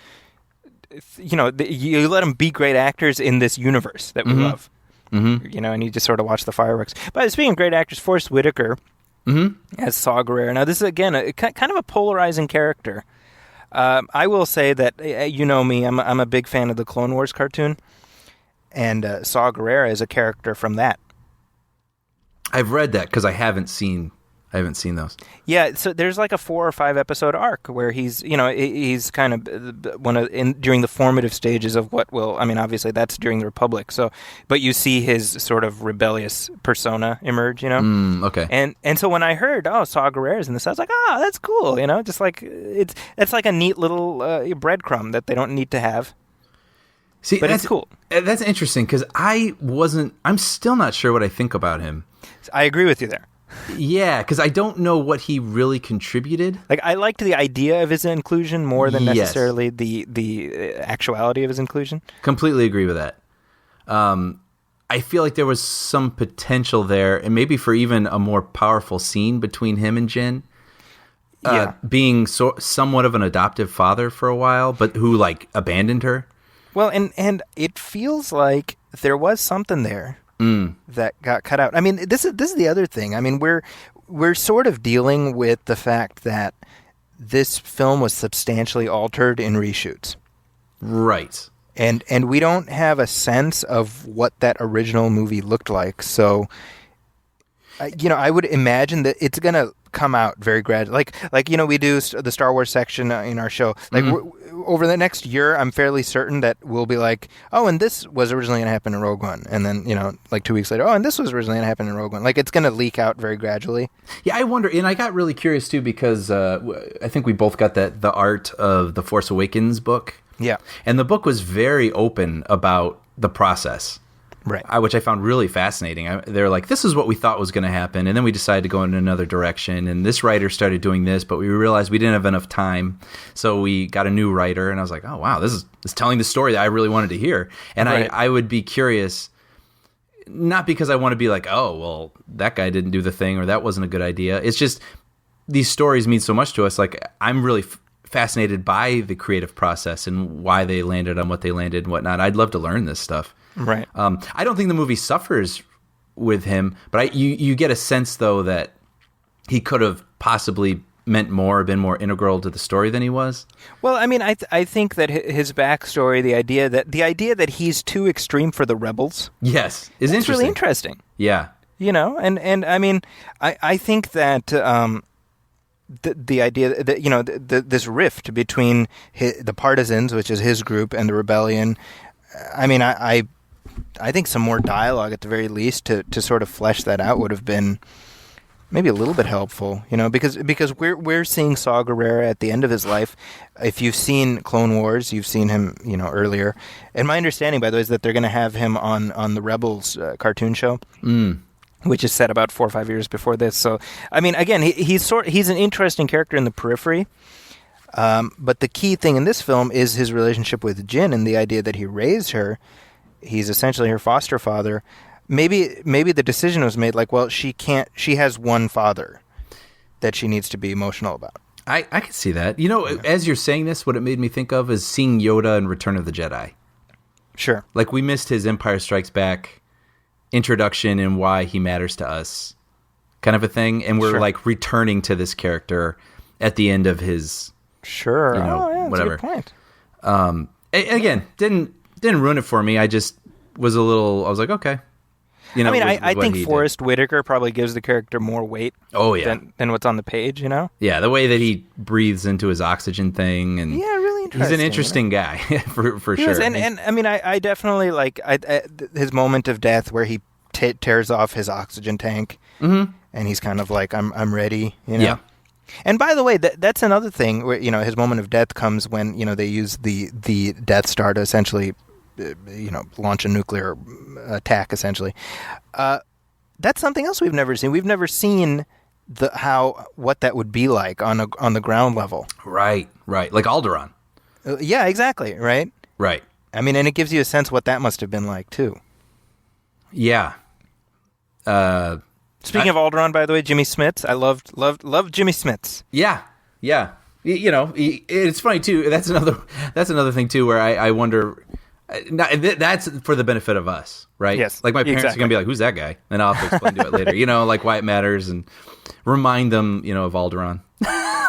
you know, you let them be great actors in this universe that we love. Mm-hmm. You know, and you just sort of watch the fireworks. But speaking of great actors, Forrest Whitaker as Saw Gerrera. Now, this is again kind of a polarizing character. I will say that you know me, I'm a big fan of the Clone Wars cartoon. And Saw Gerrera is a character from that. I've read that because I haven't seen those. Yeah, so there's like a 4 or 5 episode arc where he's kind of during the formative stages of what will, I mean, obviously that's during the Republic. So, but you see his sort of rebellious persona emerge, you know. Okay. And so when I heard, Saw Gerrera's in this, I was like, that's cool, you know, just like it's like a neat little breadcrumb that they don't need to have. See, but it's cool. That's interesting because I'm still not sure what I think about him. I agree with you there. Yeah, because I don't know what he really contributed. Like, I liked the idea of his inclusion more than necessarily the actuality of his inclusion. Completely agree with that. I feel like there was some potential there, and maybe for even a more powerful scene between him and Jyn. Being somewhat of an adoptive father for a while, but who like abandoned her. Well, and it feels like there was something there that got cut out. I mean, this is the other thing. I mean, we're sort of dealing with the fact that this film was substantially altered in reshoots. Right. And we don't have a sense of what that original movie looked like. So, you know, I would imagine that it's going to come out very gradually. Like you know, we do the Star Wars section in our show. Like over the next year, I'm fairly certain that we'll be like, and this was originally going to happen in Rogue One, and then, you know, like 2 weeks later, and this was originally going to happen in Rogue One. Like, it's going to leak out very gradually. Yeah, I wonder, and I got really curious too because I think we both got the Art of the Force Awakens book. Yeah, and the book was very open about the process. Right. Which I found really fascinating. They're like, this is what we thought was going to happen, and then we decided to go in another direction, and this writer started doing this, but we realized we didn't have enough time, so we got a new writer, and I was like, oh, wow, this is telling the story that I really wanted to hear. And right. I would be curious, not because I want to be like, oh, well, that guy didn't do the thing, or that wasn't a good idea. It's just these stories mean so much to us. Like, I'm really fascinated by the creative process and why they landed on what they landed and whatnot. I'd love to learn this stuff. Right. I don't think the movie suffers with him, but you get a sense though that he could have possibly meant more, or been more integral to the story than he was. Well, I mean, I think that his backstory, the idea that he's too extreme for the rebels, yes, is interesting. Really interesting. Yeah. You know, and I mean, I think that the idea that this rift between the partisans, which is his group, and the rebellion. I mean, I think some more dialogue at the very least to sort of flesh that out would have been maybe a little bit helpful, because we're seeing Saw Gerrera at the end of his life. If you've seen Clone Wars, you've seen him, earlier. And my understanding, by the way, is that they're going to have him on the Rebels cartoon show, which is set about 4 or 5 years before this. So, I mean, again, he's an interesting character in the periphery. But the key thing in this film is his relationship with Jin and the idea that he raised her. He's essentially her foster father. Maybe the decision was made like, well, she has one father that she needs to be emotional about. I can see that. As you're saying this, what it made me think of is seeing Yoda in Return of the Jedi. Sure. Like, we missed his Empire Strikes Back introduction and why he matters to us kind of a thing. And we're like returning to this character at the end of his... Sure. Whatever. That's a good point. Again, didn't ruin it for me. I just was a little... I was like, okay. I think Forrest Whitaker probably gives the character more weight. Oh, yeah. Than what's on the page, Yeah, the way that he breathes into his oxygen thing, and really interesting. He's an interesting guy for sure. And I mean, I definitely like his moment of death where he tears off his oxygen tank, and he's kind of like, I'm ready, Yeah. And by the way, that's another thing where his moment of death comes when they use the Death Star to essentially launch a nuclear attack, essentially. That's something else we've never seen. We've never seen what that would be like on the ground level. Right. Like Alderaan. Yeah, exactly. Right. I mean, and it gives you a sense what that must have been like too. Yeah. Speaking of Alderaan, by the way, Jimmy Smits. I loved Jimmy Smits. Yeah. It's funny too. That's another thing too, where I wonder. That's for the benefit of us, right? Yes. Like, my parents are gonna be like, "Who's that guy?" And I'll have to explain to it later. Like why it matters, and remind them, of Alderaan.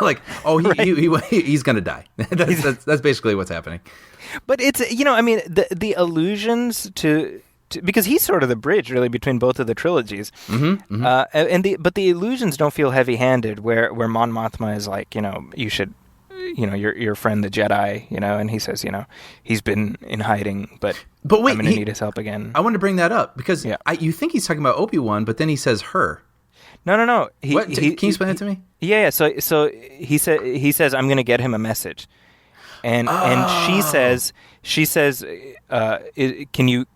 Like, oh, he's gonna die. That's basically what's happening. But it's I mean, the allusions to because he's sort of the bridge really between both of the trilogies. But the allusions don't feel heavy-handed. Where Mon Mothma is like, you should. Your friend the Jedi, and he says, he's been in hiding, but wait, I'm going to need his help again. I want to bring that up because you think he's talking about Obi-Wan, but then he says her. No. Can you explain it to me? Yeah. So he says, I'm going to get him a message, and she says, can you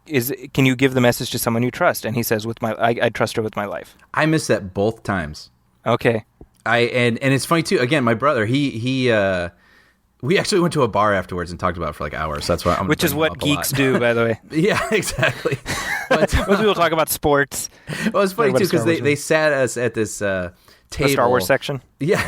give the message to someone you trust? And he says, I trust her with my life. I missed that both times. Okay. And it's funny too. Again, my brother, we actually went to a bar afterwards and talked about it for like hours. So that's why which is what geeks do, by the way. Yeah, exactly. But most people talk about sports. Well, it's funny too because they sat us at this table. The Star Wars section. Yeah,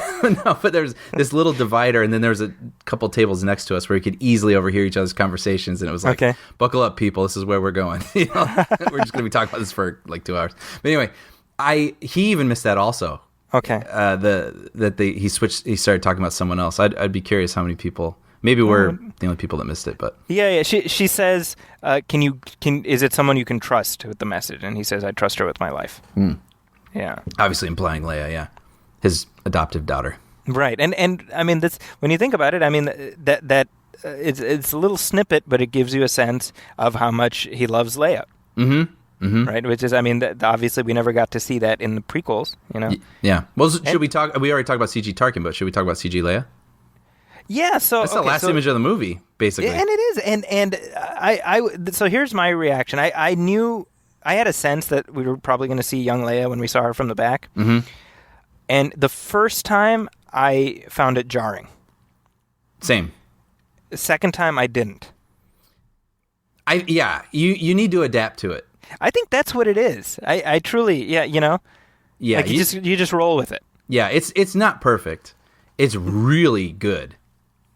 no, but there's this little divider, and then there's a couple tables next to us where you could easily overhear each other's conversations, and it was like, okay, buckle up, people. This is where we're going. We're just going to be talking about this for like 2 hours. But anyway, he even missed that also. Okay. He started talking about someone else. I'd be curious how many people. Maybe we're the only people that missed it, but yeah. She says, is it someone you can trust with the message? And he says, I trust her with my life. Yeah. Obviously implying Leia. Yeah, his adoptive daughter. Right. And I mean, that's when you think about it. I mean that it's a little snippet, but it gives you a sense of how much he loves Leia. Right, which is, I mean, obviously we never got to see that in the prequels, Yeah. Well, should we talk? We already talked about CG Tarkin, but should we talk about CG Leia? Yeah. So that's the last image of the movie, basically. And it is. And so here's my reaction. I knew, I had a sense that we were probably going to see young Leia when we saw her from the back. And the first time I found it jarring. Same. The second time I didn't. You need to adapt to it. I think that's what it is. I truly, Yeah, like you just roll with it. Yeah, it's not perfect. It's really good,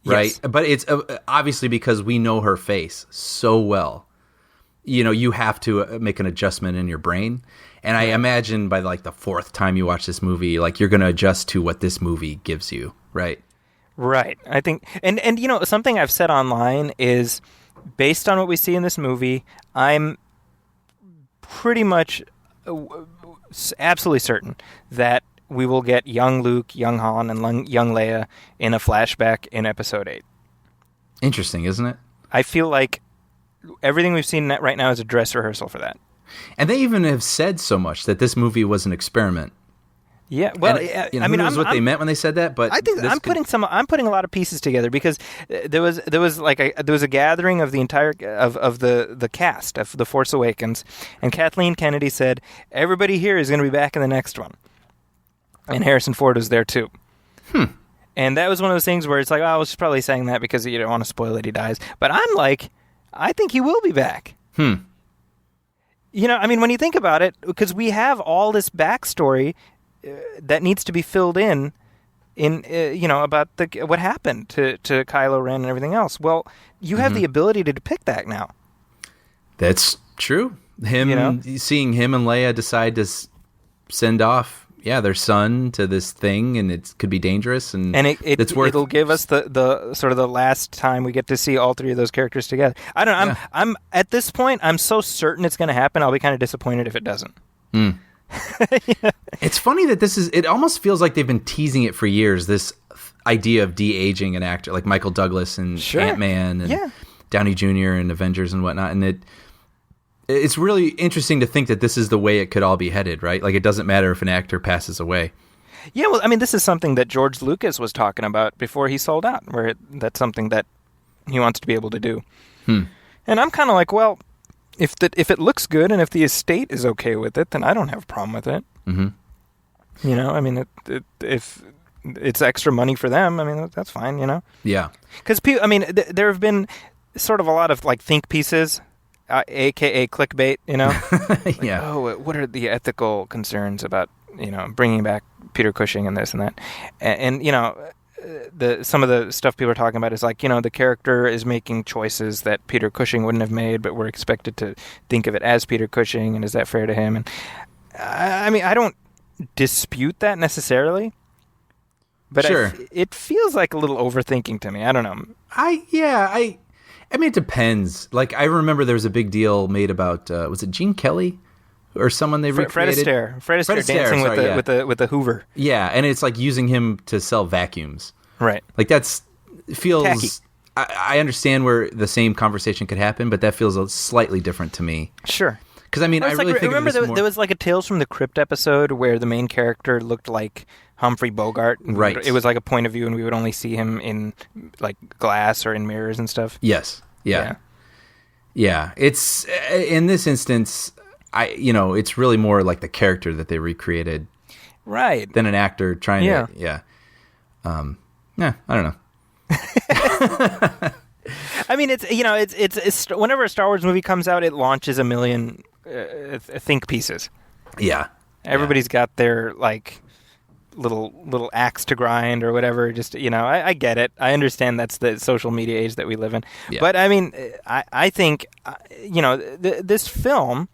right? Yes. But it's obviously because we know her face so well. You have to make an adjustment in your brain. And I imagine by like the fourth time you watch this movie, like you're going to adjust to what this movie gives you, right? Right. I think, and something I've said online is, based on what we see in this movie, I'm pretty much absolutely certain that we will get young Luke, young Han, and young Leia in a flashback in Episode 8. Interesting, isn't it? I feel like everything we've seen right now is a dress rehearsal for that. And they even have said so much that this movie was an experiment. Yeah, well, and, who knows what they meant when they said that? But I think I'm putting a lot of pieces together because there was a gathering of the entire of the cast of The Force Awakens, and Kathleen Kennedy said everybody here is going to be back in the next one, and Harrison Ford was there too. And that was one of those things where it's like, oh, she's probably saying that because you don't want to spoil that he dies. But I'm like, I think he will be back. You know, I mean, when you think about it, because we have all this backstory that needs to be filled in about what happened to Kylo Ren and everything else. Well, you have the ability to depict that now. That's true. Seeing him and Leia decide to send off, their son to this thing, and it could be dangerous, and it'll give us the sort of the last time we get to see all three of those characters together. I don't know. I'm at this point, I'm so certain it's going to happen. I'll be kind of disappointed if it doesn't. It's funny that it almost feels like they've been teasing it for years, this idea of de-aging an actor like Michael Douglas and Ant-Man and Downey Jr. and Avengers and whatnot, and it's really interesting to think that this is the way it could all be headed, right? Like, it doesn't matter if an actor passes away. Yeah, well, I mean, this is something that George Lucas was talking about before he sold out, where that's something that he wants to be able to do. And I'm kind of like, well, if it looks good and if the estate is okay with it, then I don't have a problem with it. You know, I mean, if it's extra money for them, I mean, that's fine, you know? Yeah. Because, I mean, there have been sort of a lot of, like, think pieces, a.k.a. clickbait, you know? Like, oh, what are the ethical concerns about, you know, bringing back Peter Cushing and this and that? And you know, some of the stuff people are talking about is like, you know, the character is making choices that Peter Cushing wouldn't have made, but we're expected to think of it as Peter Cushing, and is that fair to him? And I mean, I don't dispute that necessarily, but it feels like a little overthinking to me. I don't know. I mean, it depends. Like, I remember there was a big deal made about was it Gene Kelly or someone they recreated? Fred Astaire dancing with the Hoover. Yeah, and it's like using him to sell vacuums. Right. Like, feels tacky. I understand where the same conversation could happen, but that feels slightly different to me. Sure. Because, I mean, I really think remember of this there was like a Tales from the Crypt episode where the main character looked like Humphrey Bogart. Right. It was like a point of view, and we would only see him in like glass or in mirrors and stuff. Yes. Yeah. It's in this instance, it's really more like the character that they recreated, right, than an actor trying to. Yeah. I don't know. I mean, it's whenever a Star Wars movie comes out, it launches a million think pieces. Yeah. Everybody's got their like little axe to grind or whatever. Just, you know, I get it. I understand that's the social media age that we live in. Yeah. But I mean, I think, you know, this film,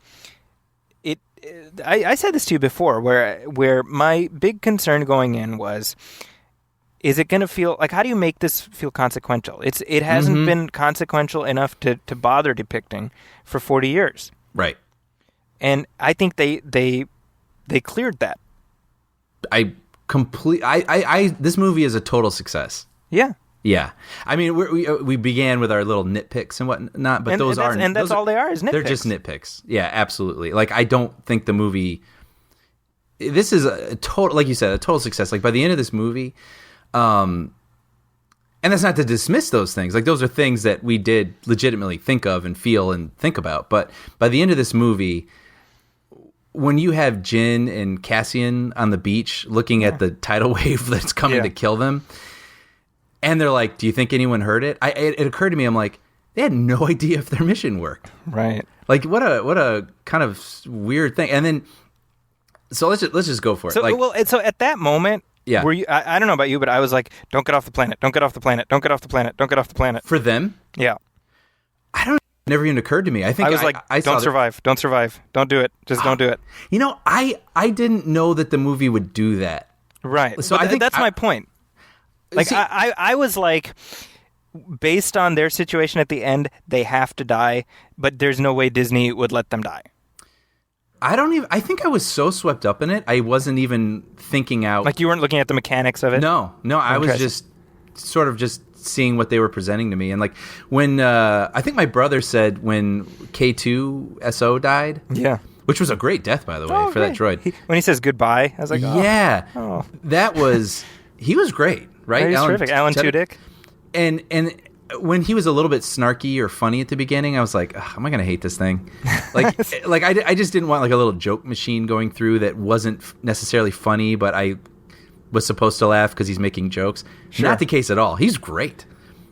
I said this to you before, where my big concern going in was, is it going to feel like, how do you make this feel consequential? It hasn't been consequential enough to bother depicting for 40 years. Right. And I think they cleared that. This movie is a total success. Yeah. I mean, we began with our little nitpicks and whatnot, but that's all they are, is nitpicks. They're just nitpicks. Yeah, absolutely. Like, I don't think the movie. This is a total, like you said, a total success. Like, by the end of this movie, and that's not to dismiss those things. Like, those are things that we did legitimately think of and feel and think about. But by the end of this movie, when you have Jin and Cassian on the beach looking at the tidal wave that's coming to kill them, and they're like, do you think anyone heard it? It occurred to me, I'm like, they had no idea if their mission worked. Right. Like, what a kind of weird thing. And then, so let's just go for it. So at that moment, were you? I don't know about you, but I was like, don't get off the planet. Don't get off the planet. Don't get off the planet. Don't get off the planet. For them? Yeah. I don't. It never even occurred to me. I think I was like, don't survive. Don't survive. Don't do it. Just don't do it. You know, I didn't know that the movie would do that. Right. So I think that's my point. Like, see, I was like, based on their situation at the end, they have to die, but there's no way Disney would let them die. I think I was so swept up in it, I wasn't even thinking out. Like you weren't looking at the mechanics of it? No, I was just sort of just seeing what they were presenting to me. And like when, I think my brother said when K2SO died. Yeah. Which was a great death, by the way, for that droid. When he says goodbye, I was like, yeah. Oh. He was great, right? He's terrific. Alan Tudyk. And when he was a little bit snarky or funny at the beginning, I was like, am I going to hate this thing? Like, I just didn't want like a little joke machine going through that wasn't necessarily funny, but I was supposed to laugh because he's making jokes. Sure. Not the case at all. He's great.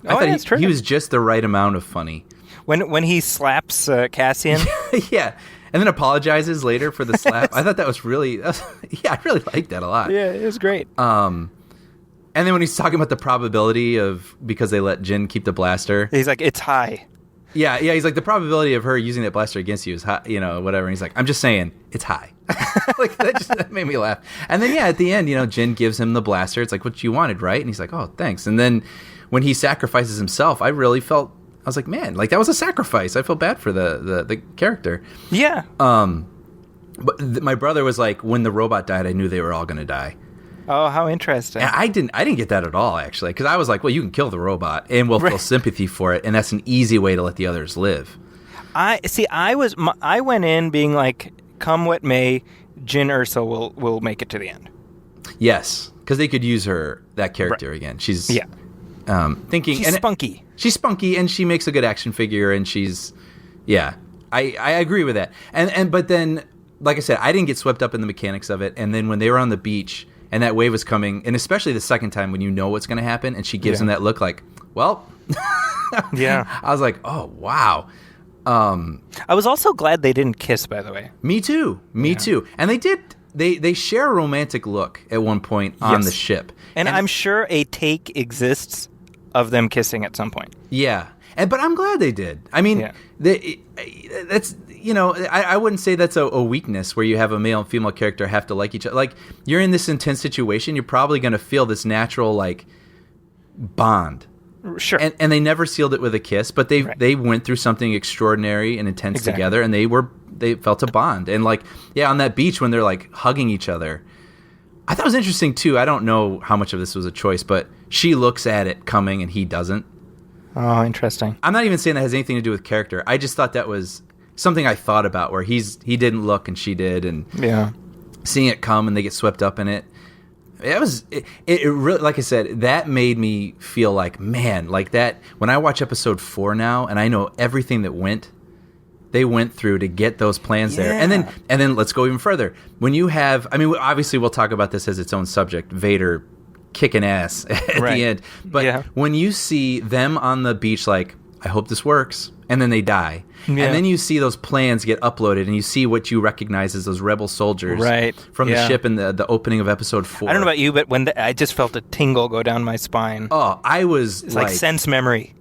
I thought he was just the right amount of funny. When he slaps Cassian? Yeah. And then apologizes later for the slap. I thought that was really, I really liked that a lot. Yeah, it was great. And then when he's talking about the probability of, because they let Jyn keep the blaster. He's like, it's high. Yeah, he's like, the probability of her using that blaster against you is high, whatever. And he's like, I'm just saying, it's high. Like, that made me laugh. And then, at the end, Jyn gives him the blaster. It's like, what you wanted, right? And he's like, oh, thanks. And then when he sacrifices himself, I was like, man, like that was a sacrifice. I feel bad for the character. Yeah. But my brother was like, when the robot died, I knew they were all going to die. Oh, how interesting. And I didn't get that at all, actually, because I was like, well, you can kill the robot and we'll feel sympathy for it, and that's an easy way to let the others live. I went in being like, come what may, Jyn Erso will make it to the end. Yes, because they could use that character again. She's thinking she's spunky. She's spunky, and she makes a good action figure, and she's, I agree with that. But then, like I said, I didn't get swept up in the mechanics of it. And then when they were on the beach and that wave was coming, and especially the second time when you know what's going to happen, and she gives him that look like, well, yeah, I was like, oh wow. I was also glad they didn't kiss, by the way. Me too. And they did. They share a romantic look at one point on the ship, and I'm sure a take exists of them kissing at some point. Yeah. But I'm glad they did. I mean, that's, I wouldn't say that's a weakness where you have a male and female character have to like each other. Like, you're in this intense situation, you're probably going to feel this natural, like, bond. Sure. And they never sealed it with a kiss, but they went through something extraordinary and intense together, and they felt a bond. And, like, on that beach when they're, like, hugging each other, I thought it was interesting, too. I don't know how much of this was a choice, but she looks at it coming and he doesn't. Oh, interesting. I'm not even saying that has anything to do with character. I just thought that was something I thought about, where he didn't look and she did, and seeing it come and they get swept up in it. It really, like I said, that made me feel like, man, like that. When I watch episode 4 now, and I know everything that they went through to get those plans there, and then let's go even further. When you have, I mean, obviously we'll talk about this as its own subject, Vader kicking ass at the end, but when you see them on the beach, like, I hope this works, and then they die, and then you see those plans get uploaded, and you see what you recognize as those rebel soldiers from the ship in the opening of episode 4. I don't know about you, but when I just felt a tingle go down my spine. Oh, it's like sense memory.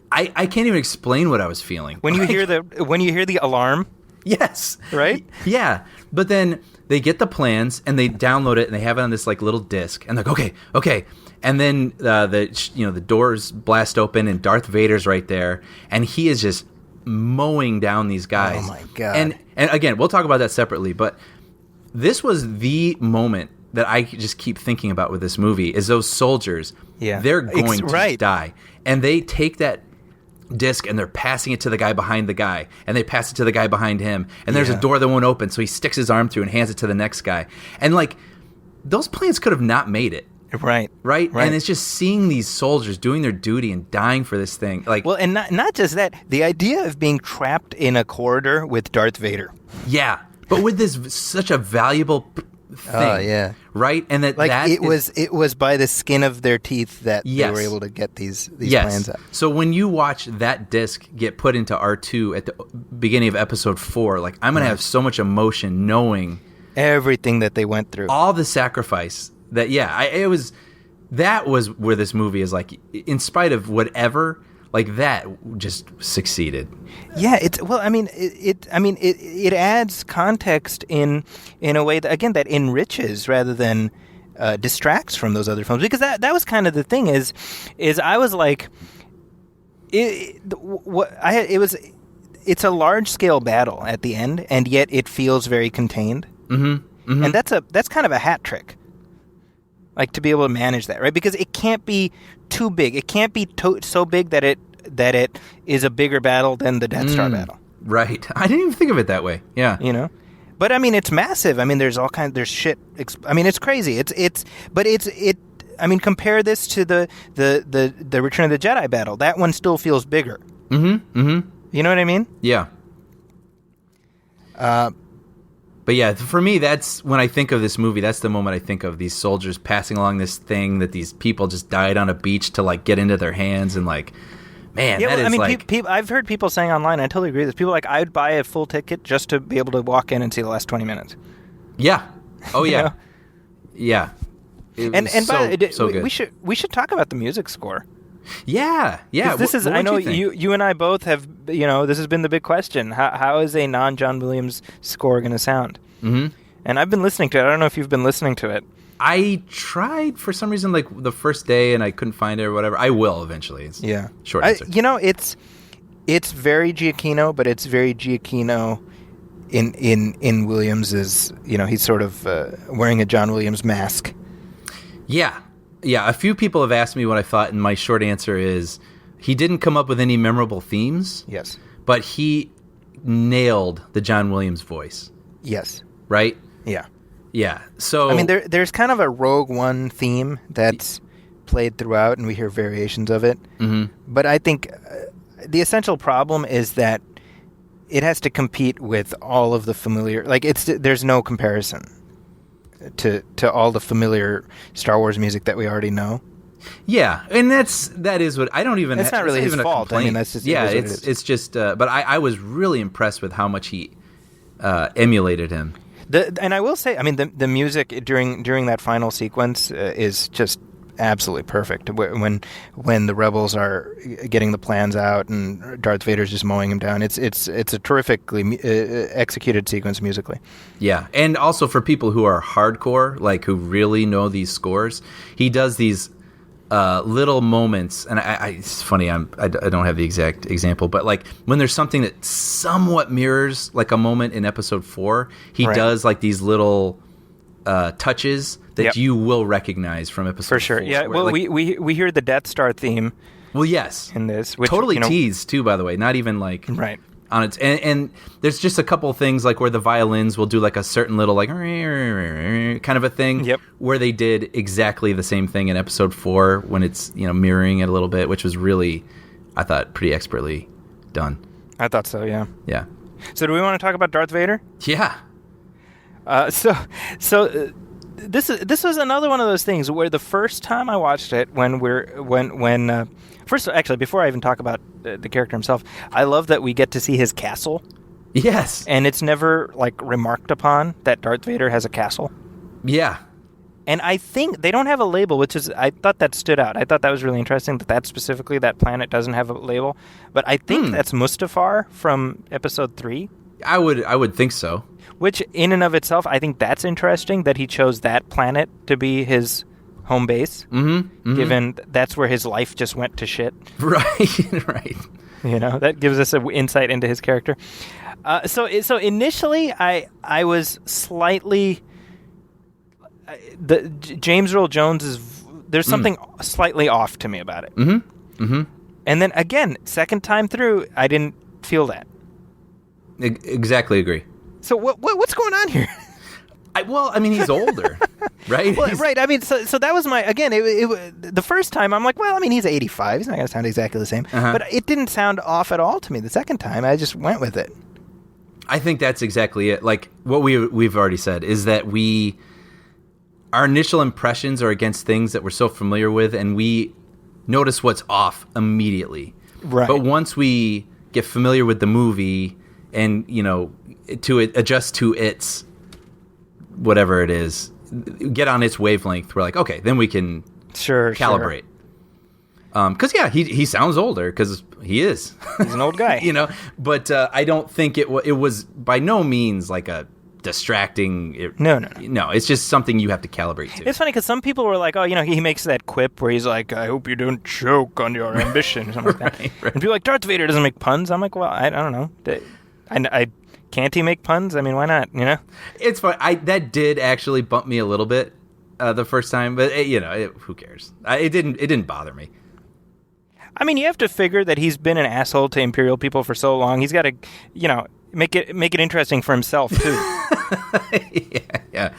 I can't even explain what I was feeling when you hear the alarm. Yes. Right? Yeah. But then they get the plans and they download it and they have it on this like little disc, and they're like, okay. And then the doors blast open and Darth Vader's right there, and he is just mowing down these guys. Oh my God. And again, we'll talk about that separately, but this was the moment that I just keep thinking about with this movie is those soldiers. Yeah. They're going to die. And they take that disc and they're passing it to the guy behind the guy, and they pass it to the guy behind him, and there's a door that won't open, so he sticks his arm through and hands it to the next guy. And like, those plans could have not made it. Right. And it's just seeing these soldiers doing their duty and dying for this thing. Like, well, and not just that, the idea of being trapped in a corridor with Darth Vader. Yeah. But with this such a valuable thing. Oh, yeah. Right? And it was by the skin of their teeth that they were able to get these plans out. So when you watch that disc get put into R2 at the beginning of episode 4, like, I'm going to have so much emotion knowing everything that they went through. All the sacrifice that that was where this movie is, like, in spite of whatever, like, that just succeeded. Yeah, it adds context in a way that, again, that enriches rather than distracts from those other films, because that was kind of the thing is I was like, it it's a large scale battle at the end, and yet it feels very contained. Mm-hmm. And that's kind of a hat trick. Like, to be able to manage that, right? Because it can't be too big. It can't be so big that it is a bigger battle than the Death Star battle. Right. I didn't even think of it that way. Yeah. You know? But I mean, it's massive. I mean, there's shit. I mean, it's crazy. I mean, compare this to the Return of the Jedi battle. That one still feels bigger. Mm-hmm. Mm-hmm. You know what I mean? Yeah. But yeah, for me, that's when I think of this movie, that's the moment I think of these soldiers passing along this thing that these people just died on a beach to, like, get into their hands, and, like, man, yeah, that is, like... I've heard people saying online, I totally agree with this, people are like, I'd buy a full ticket just to be able to walk in and see the last 20 minutes. Yeah. Oh, yeah. know? Yeah. So good. We should talk about the music score. Yeah. This is, I know you and I both have, this has been the big question. How is a non-John Williams score going to sound? Mm-hmm. And I've been listening to it. I don't know if you've been listening to it. I tried for some reason, like, the first day, and I couldn't find it or whatever. I will eventually. It's short answer. It's very Giacchino, but it's very Giacchino in Williams's, he's sort of wearing a John Williams mask. Yeah. Yeah, a few people have asked me what I thought, and my short answer is he didn't come up with any memorable themes. Yes. But he nailed the John Williams voice. Yes. Right? Yeah. Yeah. So I mean, there's kind of a Rogue One theme that's played throughout, and we hear variations of it. Mm-hmm. But I think the essential problem is that it has to compete with all of the familiar... Like, there's no comparison to all the familiar Star Wars music that we already know. Yeah, and that is what I don't even. It's not really his fault. I mean, that's just it's just. But I was really impressed with how much he emulated him. And I will say, I mean, the music during that final sequence is just absolutely perfect. When the rebels are getting the plans out and Darth Vader's just mowing him down, it's a terrifically executed sequence musically. Yeah, and also for people who are hardcore, like who really know these scores, he does these little moments, and it's funny. I don't have the exact example, but like when there's something that somewhat mirrors like a moment in Episode 4, he does like these little touches that you will recognize from Episode 4. For sure, yeah. Well, like, we hear the Death Star theme. Well, yes, in this, which, totally teased too. By the way, not even like on its and there's just a couple of things like where the violins will do like a certain little like kind of a thing. Yep. Where they did exactly the same thing in Episode 4 when it's mirroring it a little bit, which was really, I thought, pretty expertly done. I thought so. Yeah. Yeah. So do we want to talk about Darth Vader? Yeah. This was another one of those things where the first time I watched it, first, actually, before I even talk about the character himself, I love that we get to see his castle. Yes. And it's never, like, remarked upon that Darth Vader has a castle. Yeah. And I think they don't have a label, I thought that stood out. I thought that was really interesting that specifically, that planet doesn't have a label. But I think that's Mustafar from Episode 3. I would think so. Which, in and of itself, I think that's interesting that he chose that planet to be his home base, given that's where his life just went to shit. Right, right. That gives us an insight into his character. So initially, I was slightly... James Earl Jones there's something slightly off to me about it. Mm-hmm. Mm-hmm. And then, again, second time through, I didn't feel that. Exactly agree. So what's going on here? I mean, he's older, right? Well, right. I mean, so that was my, again, the first time I'm like, well, I mean, he's 85. He's not going to sound exactly the same. Uh-huh. But it didn't sound off at all to me. The second time, I just went with it. I think that's exactly it. Like, what we've already said is that our initial impressions are against things that we're so familiar with, and we notice what's off immediately. Right. But once we get familiar with the movie and, adjust to its whatever it is, get on its wavelength, we're like, okay, then we can calibrate. Because he sounds older because he is. He's an old guy, But I don't think it was by no means like a distracting. No. No, it's just something you have to calibrate to. It's funny because some people were like, oh, he makes that quip where he's like, I hope you don't choke on your ambition, or something like that. Right. And people are like, Darth Vader doesn't make puns. I'm like, well, I don't know. I can't he make puns? I mean, why not, It's fun. That did actually bump me a little bit the first time, but who cares? It didn't bother me. I mean, you have to figure that he's been an asshole to Imperial people for so long. He's got to, make it interesting for himself too. yeah.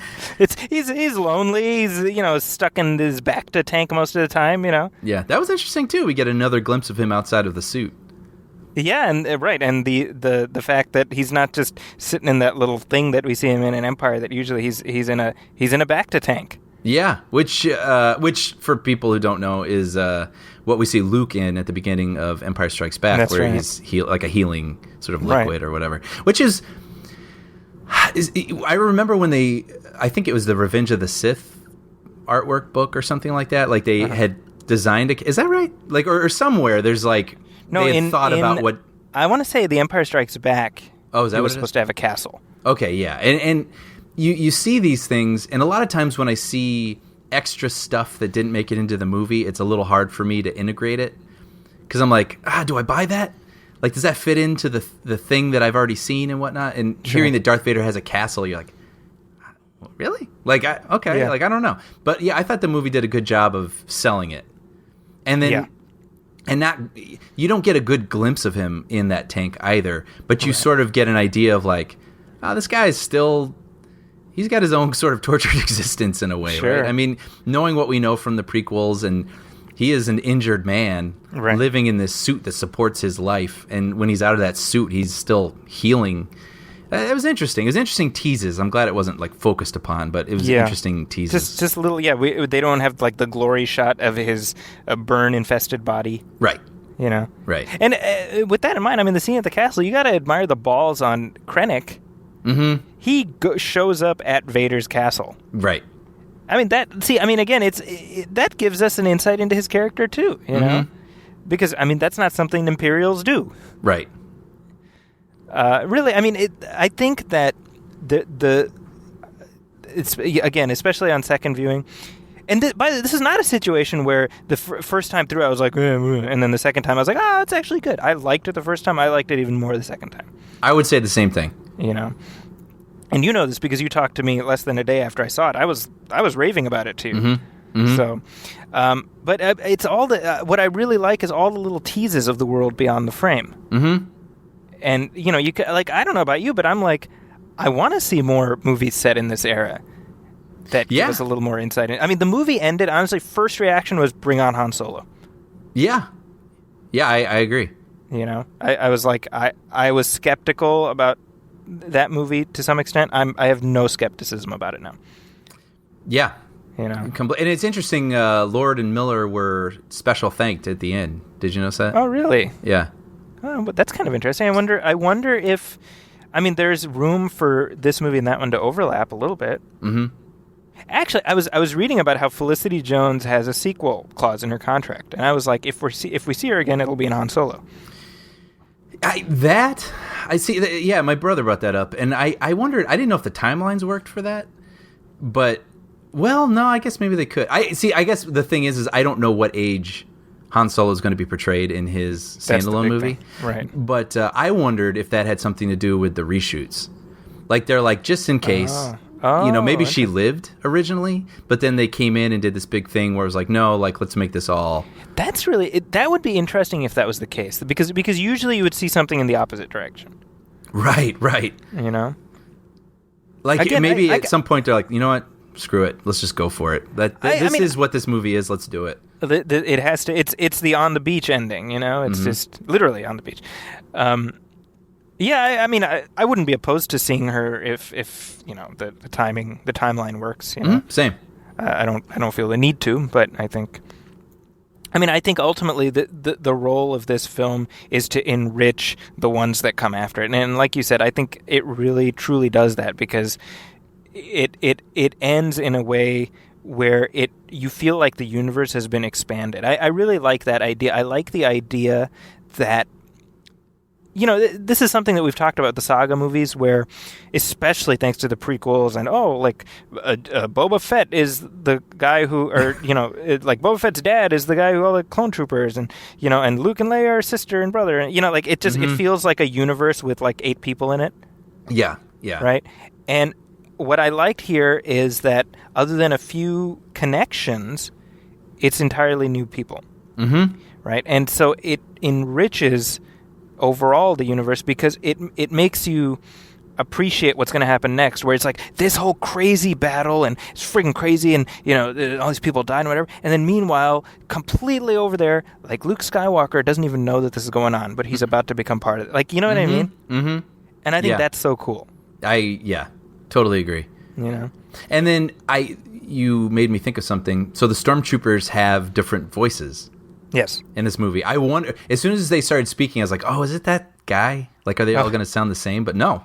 He's lonely. He's stuck in his bacta tank most of the time. Yeah, that was interesting too. We get another glimpse of him outside of the suit. Yeah, and right, and the fact that he's not just sitting in that little thing that we see him in Empire. That usually he's in a bacta tank. Yeah, which for people who don't know is what we see Luke in at the beginning of Empire Strikes Back. That's where right. he's like a healing sort of liquid or whatever. Which is I remember when I think it was the Revenge of the Sith artwork book or something like that. Like they had designed is that right? Like or somewhere there's like they had thought about what I want to say. The Empire Strikes Back. Oh, is that he what was it supposed to have a castle? Okay, yeah, and you see these things, and a lot of times when I see extra stuff that didn't make it into the movie, it's a little hard for me to integrate it because I'm like, do I buy that? Like, does that fit into the thing that I've already seen and whatnot? And hearing that Darth Vader has a castle, you're like, really? Like, okay, like I don't know, but yeah, I thought the movie did a good job of selling it, and then. And you don't get a good glimpse of him in that tank either, but you sort of get an idea of like, this guy is still, he's got his own sort of tortured existence in a way, right? I mean, knowing what we know from the prequels, and he is an injured man living in this suit that supports his life, and when he's out of that suit, he's still healing. It was interesting. It was interesting teases. I'm glad it wasn't like focused upon, but it was interesting teases. Just a little, they don't have like the glory shot of his burn-infested body. Right. Right. And with that in mind, I mean, the scene at the castle, you got to admire the balls on Krennic. Mm-hmm. He shows up at Vader's castle. Right. I mean, again, that gives us an insight into his character too, know? Because, I mean, that's not something Imperials do. Right. Really, I mean, I think that it's again, especially on second viewing, and this is not a situation where the first time through I was like, and then the second time I was like, it's actually good. I liked it the first time. I liked it even more the second time. I would say the same thing. And you know this because you talked to me less than a day after I saw it. I was raving about it too. Mm-hmm. Mm-hmm. So, but it's all what I really like is all the little teases of the world beyond the frame. Mm-hmm. And, you can, like, I don't know about you, but I'm like, I want to see more movies set in this era that give us a little more insight. I mean, the movie ended, honestly, first reaction was bring on Han Solo. Yeah. Yeah, I agree. I was like, I was skeptical about that movie to some extent. I have no skepticism about it now. Yeah. And it's interesting, Lord and Miller were special thanked at the end. Did you notice that? Oh, really? Yeah. Oh, but that's kind of interesting. I wonder if, I mean, there's room for this movie and that one to overlap a little bit. Mm-hmm. Actually, I was reading about how Felicity Jones has a sequel clause in her contract, and I was like, if we see her again, it'll be in Han Solo. I see. Yeah, my brother brought that up, and I wondered. I didn't know if the timelines worked for that, but well, no, I guess maybe they could. I guess the thing is I don't know what age Han Solo is going to be portrayed in his standalone movie. Thing. Right. But I wondered if that had something to do with the reshoots. Like, they're like, just in case, maybe she lived originally, but then they came in and did this big thing where it was like, no, like, let's make this all. That would be interesting if that was the case. Because usually you would see something in the opposite direction. Right. Like, again, maybe at some point they're like, you know what? Screw it. Let's just go for it. This is what this movie is. Let's do it. It has to. It's the on the beach ending. It's just literally on the beach. Yeah, I mean, I wouldn't be opposed to seeing her if the timeline works. Same. I don't feel the need to, but I think ultimately the role of this film is to enrich the ones that come after it, and like you said, I think it really truly does that because it ends in a way where you feel like the universe has been expanded. I really like that idea. I like the idea that this is something that we've talked about the saga movies, where, especially thanks to the prequels, and Boba Fett is the guy who, or Boba Fett's dad is the guy who all the clone troopers, and and Luke and Leia are sister and brother, and it just it feels like a universe with like 8 people in it. Yeah, right. And what I liked here is that other than a few connections, it's entirely new people, right? And so it enriches overall the universe, because it makes you appreciate what's going to happen next, where it's like this whole crazy battle and it's freaking crazy, and all these people died and whatever, and then meanwhile completely over there, like Luke Skywalker doesn't even know that this is going on, but he's about to become part of it, like, you know what I mean? And I think that's so cool. I totally agree. And then you made me think of something. So the stormtroopers have different voices. Yes. In this movie. I wonder, as soon as they started speaking, I was like, oh, is it that guy? Like, are they all going to sound the same? But no.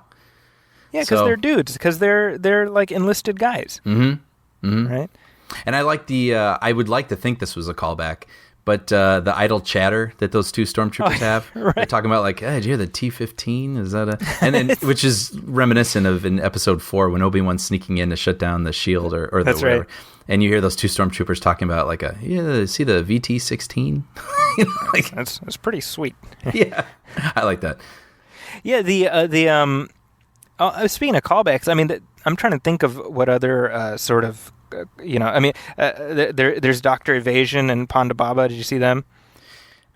Yeah, because they're dudes. Because they're like enlisted guys. Right? And I like I would like to think this was a callback, but the idle chatter that those 2 stormtroopers have. Right. They're talking about like, hey, did you hear the T-15? Is that a... And then, which is reminiscent of in episode 4 when Obi-Wan's sneaking in to shut down the shield or the That's whatever. right. And you hear those 2 stormtroopers talking about like see the VT-16? That's pretty sweet. Yeah, I like that. Yeah, speaking of callbacks, I mean, I'm trying to think of what other sort of, there's Dr. Evasion and Ponda Baba. Did you see them?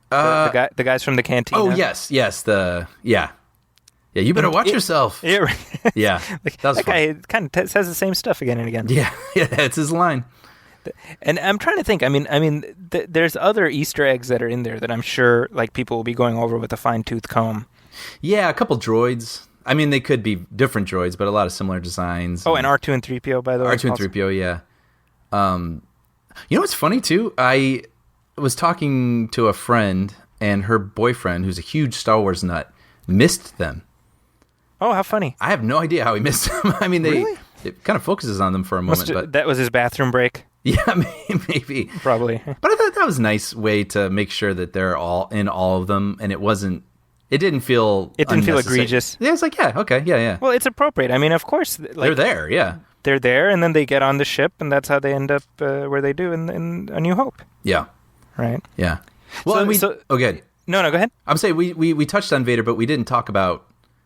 The guys from the cantina. Oh yes, yeah. You better watch yourself. Yeah, yeah. That guy kind of says the same stuff again and again. Yeah, it's his line. And I'm trying to think. I mean, there's other Easter eggs that are in there that I'm sure like people will be going over with a fine-tooth comb. Yeah, a couple droids. I mean, they could be different droids, but a lot of similar designs. Oh, and R2 and 3PO, by the way. R2 and 3PO, yeah. What's funny too? I was talking to a friend, and her boyfriend, who's a huge Star Wars nut, missed them. Oh, how funny. I have no idea how he missed them. I mean, it kind of focuses on them for a moment. But that was his bathroom break? Yeah, maybe. Probably. But I thought that was a nice way to make sure that they're all in all of them, and it didn't feel egregious. Yeah, it's like, yeah, okay, yeah. Well, it's appropriate. I mean, of course. Like, they're there, yeah. They're there, and then they get on the ship, and that's how they end up where they do in A New Hope. Yeah. Right? Yeah. Well, good. No, go ahead. I'm saying we touched on Vader, but we didn't talk about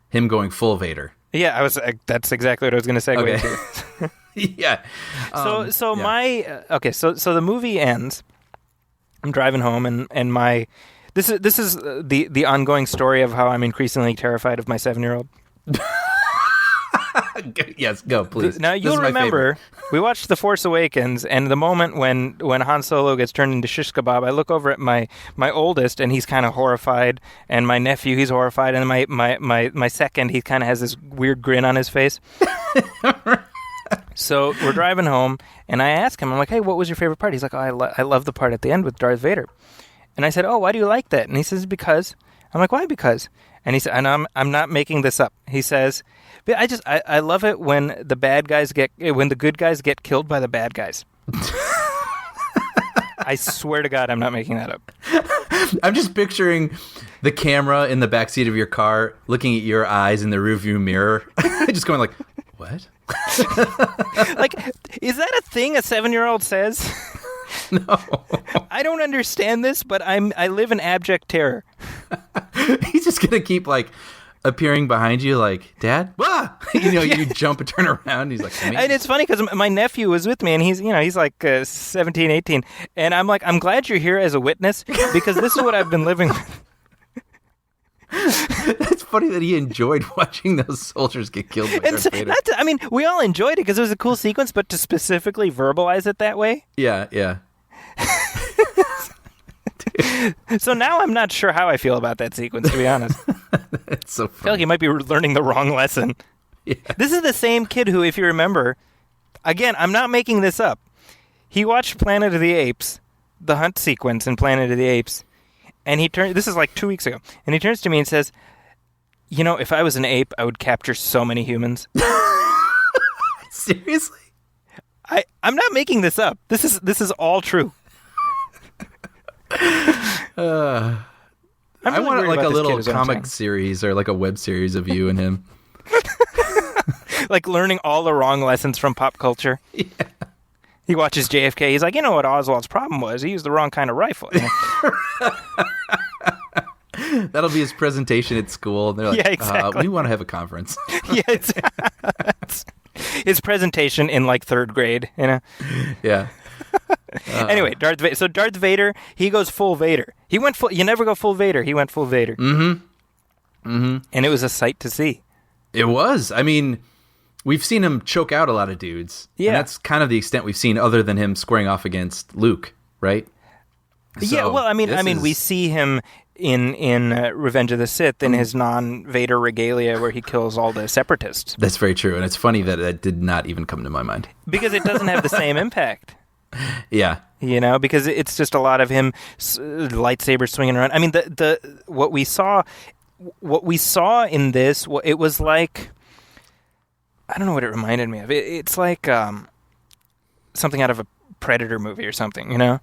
him going full Vader. Yeah, that's exactly what I was going to segue to. Yeah. So the movie ends. I'm driving home, and my this is the ongoing story of how I'm increasingly terrified of my 7-year-old. Yes, go please. Now you'll remember we watched The Force Awakens, and the moment when Han Solo gets turned into shish kebab, I look over at my oldest, and he's kind of horrified, and my nephew, he's horrified, and my second, he kind of has this weird grin on his face. So we're driving home, and I ask him, I'm like, hey, what was your favorite part? He's like, oh, I love the part at the end with Darth Vader. And I said, oh, why do you like that? And he says, because. I'm like, why because? And he said, and I'm not making this up. He says, but I love it when the good guys get killed by the bad guys. I swear to God, I'm not making that up. I'm just picturing the camera in the backseat of your car, looking at your eyes in the rearview mirror, just going like, what? Like, is that a thing a 7-year-old says? No. I don't understand this, but I live in abject terror. He's just gonna keep like appearing behind you, like, Dad, ah! You jump and turn around. And he's like, come here. And it's funny because my nephew was with me, and he's like 17, 18, and I'm like, I'm glad you're here as a witness because this is what I've been living with. That's funny that he enjoyed watching those soldiers get killed by Darth Vader. I mean, we all enjoyed it because it was a cool sequence, but to specifically verbalize it that way? Yeah. So now I'm not sure how I feel about that sequence, to be honest. It's so funny. I feel like he might be learning the wrong lesson. Yeah. This is the same kid who, if you remember, again, I'm not making this up. He watched Planet of the Apes, the hunt sequence in Planet of the Apes, and this is like 2 weeks ago, and he turns to me and says, if I was an ape, I would capture so many humans. Seriously? I'm not making this up. This is all true. I really want worried like about a this little kid is what I'm comic saying. series or like a web series of you and him. Like learning all the wrong lessons from pop culture. Yeah. He watches JFK. He's like, you know what Oswald's problem was? He used the wrong kind of rifle. You know? That'll be his presentation at school. They're like, Yeah, exactly. we want to have a conference. Yeah, it's his presentation in like third grade. You know. Yeah. Anyway, Darth Vader. So Darth Vader, he goes full Vader. He went full. You never go full Vader. He went full Vader. And it was a sight to see. It was. I mean, we've seen him choke out a lot of dudes. Yeah. And that's kind of the extent we've seen, other than him squaring off against Luke, right? Yeah. So, Well, I mean, this we is- see him in Revenge of the Sith in his non-Vader regalia where he kills all the separatists That's very true, and it's funny that that did not even come to my mind. because it doesn't have the same impact. Yeah. You know, because it's just a lot of him lightsaber swinging around. I mean, the what we saw in this, it was like, I don't know what it reminded me of. It's like something out of a Predator movie or something. You know?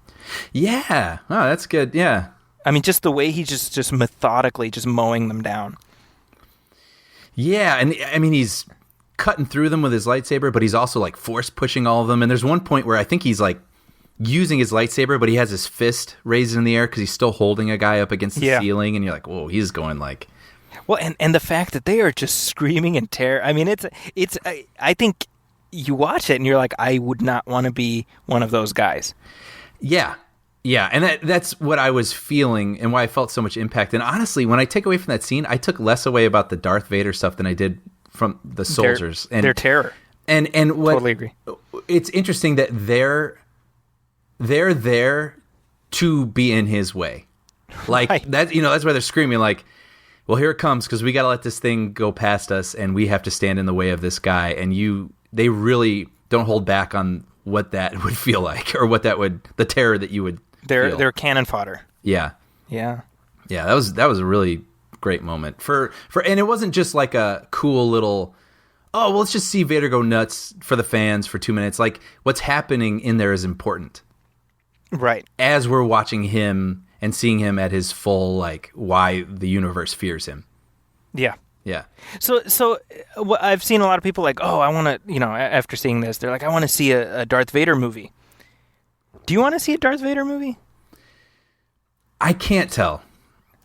Yeah. Oh, that's good. Yeah. I mean, just the way he's just methodically just mowing them down. Yeah, and I mean, he's cutting through them with his lightsaber, but he's also like force pushing all of them. And there's one point where I think he's like using his lightsaber, but he has his fist raised in the air because he's still holding a guy up against the ceiling. And you're like, whoa, he's going like... Well, and the fact that they are just screaming in terror. I mean, I think you watch it and you're like, I would not want to be one of those guys. Yeah. Yeah, and that's what I was feeling and why I felt so much impact. And honestly, when I take away from that scene, I took less away about the Darth Vader stuff than I did from the soldiers. Their terror. And what, Totally agree. It's interesting that they're there to be in his way. Like, Right. that, that's why they're screaming like, well, here it comes, because we got to let this thing go past us and we have to stand in the way of this guy. And they really don't hold back on what that would feel like, or the terror that you would feel. They're cannon fodder. Yeah. Yeah. Yeah, that was a really great moment for and it wasn't just like a cool little, oh, well, let's just see Vader go nuts for the fans for 2 minutes. Like, what's happening in there is important. Right. As we're watching him and seeing him at his full, like, why the universe fears him. Yeah. Yeah. So I've seen a lot of people like, oh, I want to, after seeing this, they're like, I want to see a Darth Vader movie. Do you want to see a Darth Vader movie? I can't tell.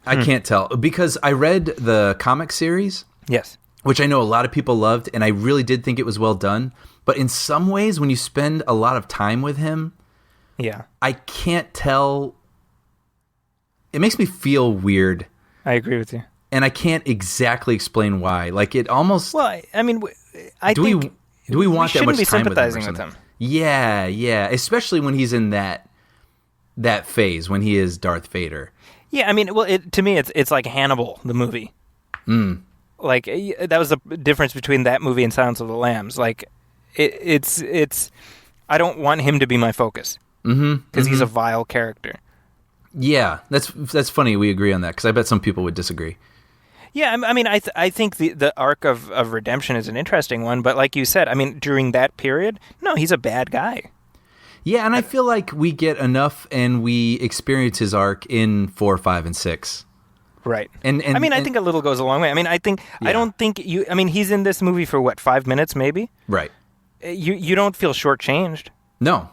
I can't tell because I read the comic series, Yes. which I know a lot of people loved, and I really did think it was well done. But in some ways, when you spend a lot of time with him, Yeah. I can't tell. It makes me feel weird, I agree with you. and I can't exactly explain why. Like, it almost. Well, I mean, I do think we want that shouldn't much be time sympathizing with with him? him. Yeah, yeah. Especially when he's in that phase when he is Darth Vader. Yeah, I mean, well, to me, it's like Hannibal, the movie. Like, that was the difference between that movie and Silence of the Lambs. Like, it's. I don't want him to be my focus because he's a vile character. Yeah, that's funny. We agree on that because I bet some people would disagree. Yeah, I mean, I think the arc of redemption is an interesting one, but like you said, I mean, during that period, no, he's a bad guy. Yeah, and I feel like we get enough, and we experience his arc in 4, 5, and 6. Right. And I mean, I think a little goes a long way. I mean, I don't think you. I mean, he's in this movie for what, 5 minutes, maybe. Right. You don't feel shortchanged, No.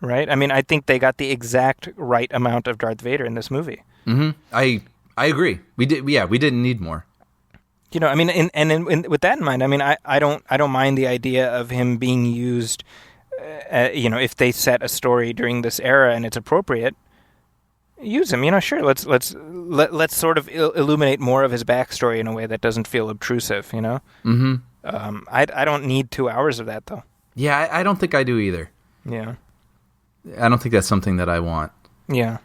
right? I mean, I think they got the exact right amount of Darth Vader in this movie. I agree. We did. Yeah, we didn't need more. I mean, with that in mind, I mean, I don't mind the idea of him being used. If they set a story during this era and it's appropriate, use him. Sure. Let's sort of illuminate more of his backstory in a way that doesn't feel obtrusive. I don't need 2 hours of that though. Yeah, I don't think I do either. Yeah. I don't think that's something that I want. Yeah.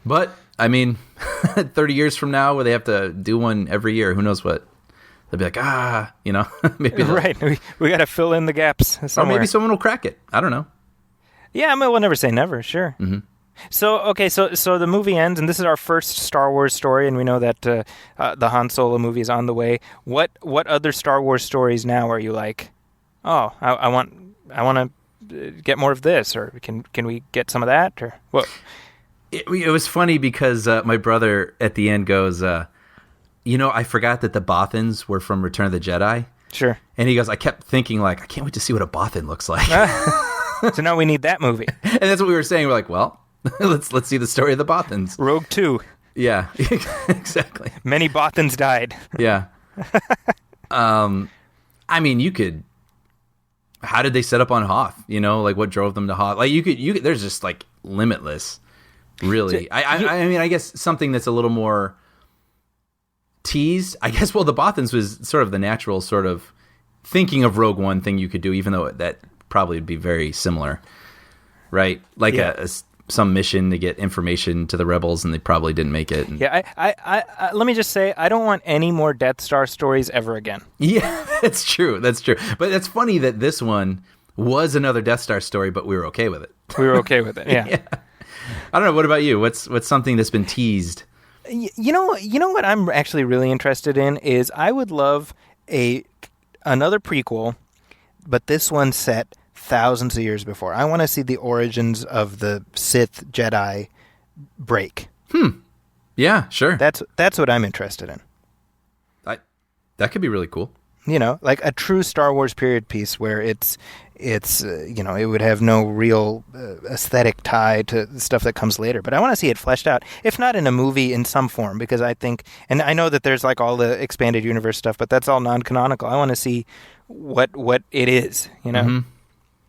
But I mean, 30 years from now, where they have to do one every year, who knows what? They'll be like, maybe Right. We got to fill in the gaps somewhere. Or maybe someone will crack it. I don't know. Yeah, I mean, we'll never say never. Sure. So okay, so the movie ends, and this is our first Star Wars story, and we know that the Han Solo movie is on the way. What other Star Wars stories now are you like? Oh, I want to get more of this, or can we get some of that, or what? It was funny because my brother at the end goes, I forgot that the Bothans were from Return of the Jedi. Sure. And he goes, I kept thinking, like, I can't wait to see what a Bothan looks like. So now we need that movie. And that's what we were saying. We're like, well, let's see the story of the Bothans. Rogue 2. Yeah, exactly. Many Bothans died. Yeah. I mean, you could. How did they set up on Hoth? Like what drove them to Hoth? Like you could. There's just like limitless. Really, I mean, I guess something that's a little more teased. I guess. Well, the Bothans was sort of the natural sort of thinking of Rogue One thing you could do, even though that probably would be very similar, right? Like some mission to get information to the rebels, and they probably didn't make it. Yeah, I let me just say, I don't want any more Death Star stories ever again. Yeah, that's true. That's true. But it's funny that this one was another Death Star story, but we were okay with it. We were okay with it. Yeah. Yeah. I don't know. What about you? What's something that's been teased? You know what I'm actually really interested in is I would love another prequel, but this one set thousands of years before. I want to see the origins of the Sith Jedi break. Yeah, sure. That's what I'm interested in. That could be really cool. Like a true Star Wars period piece where it's it would have no real aesthetic tie to the stuff that comes later. But I want to see it fleshed out, if not in a movie, in some form, because I think, and I know that there's like all the expanded universe stuff, but that's all non-canonical. I want to see what it is, Mm-hmm.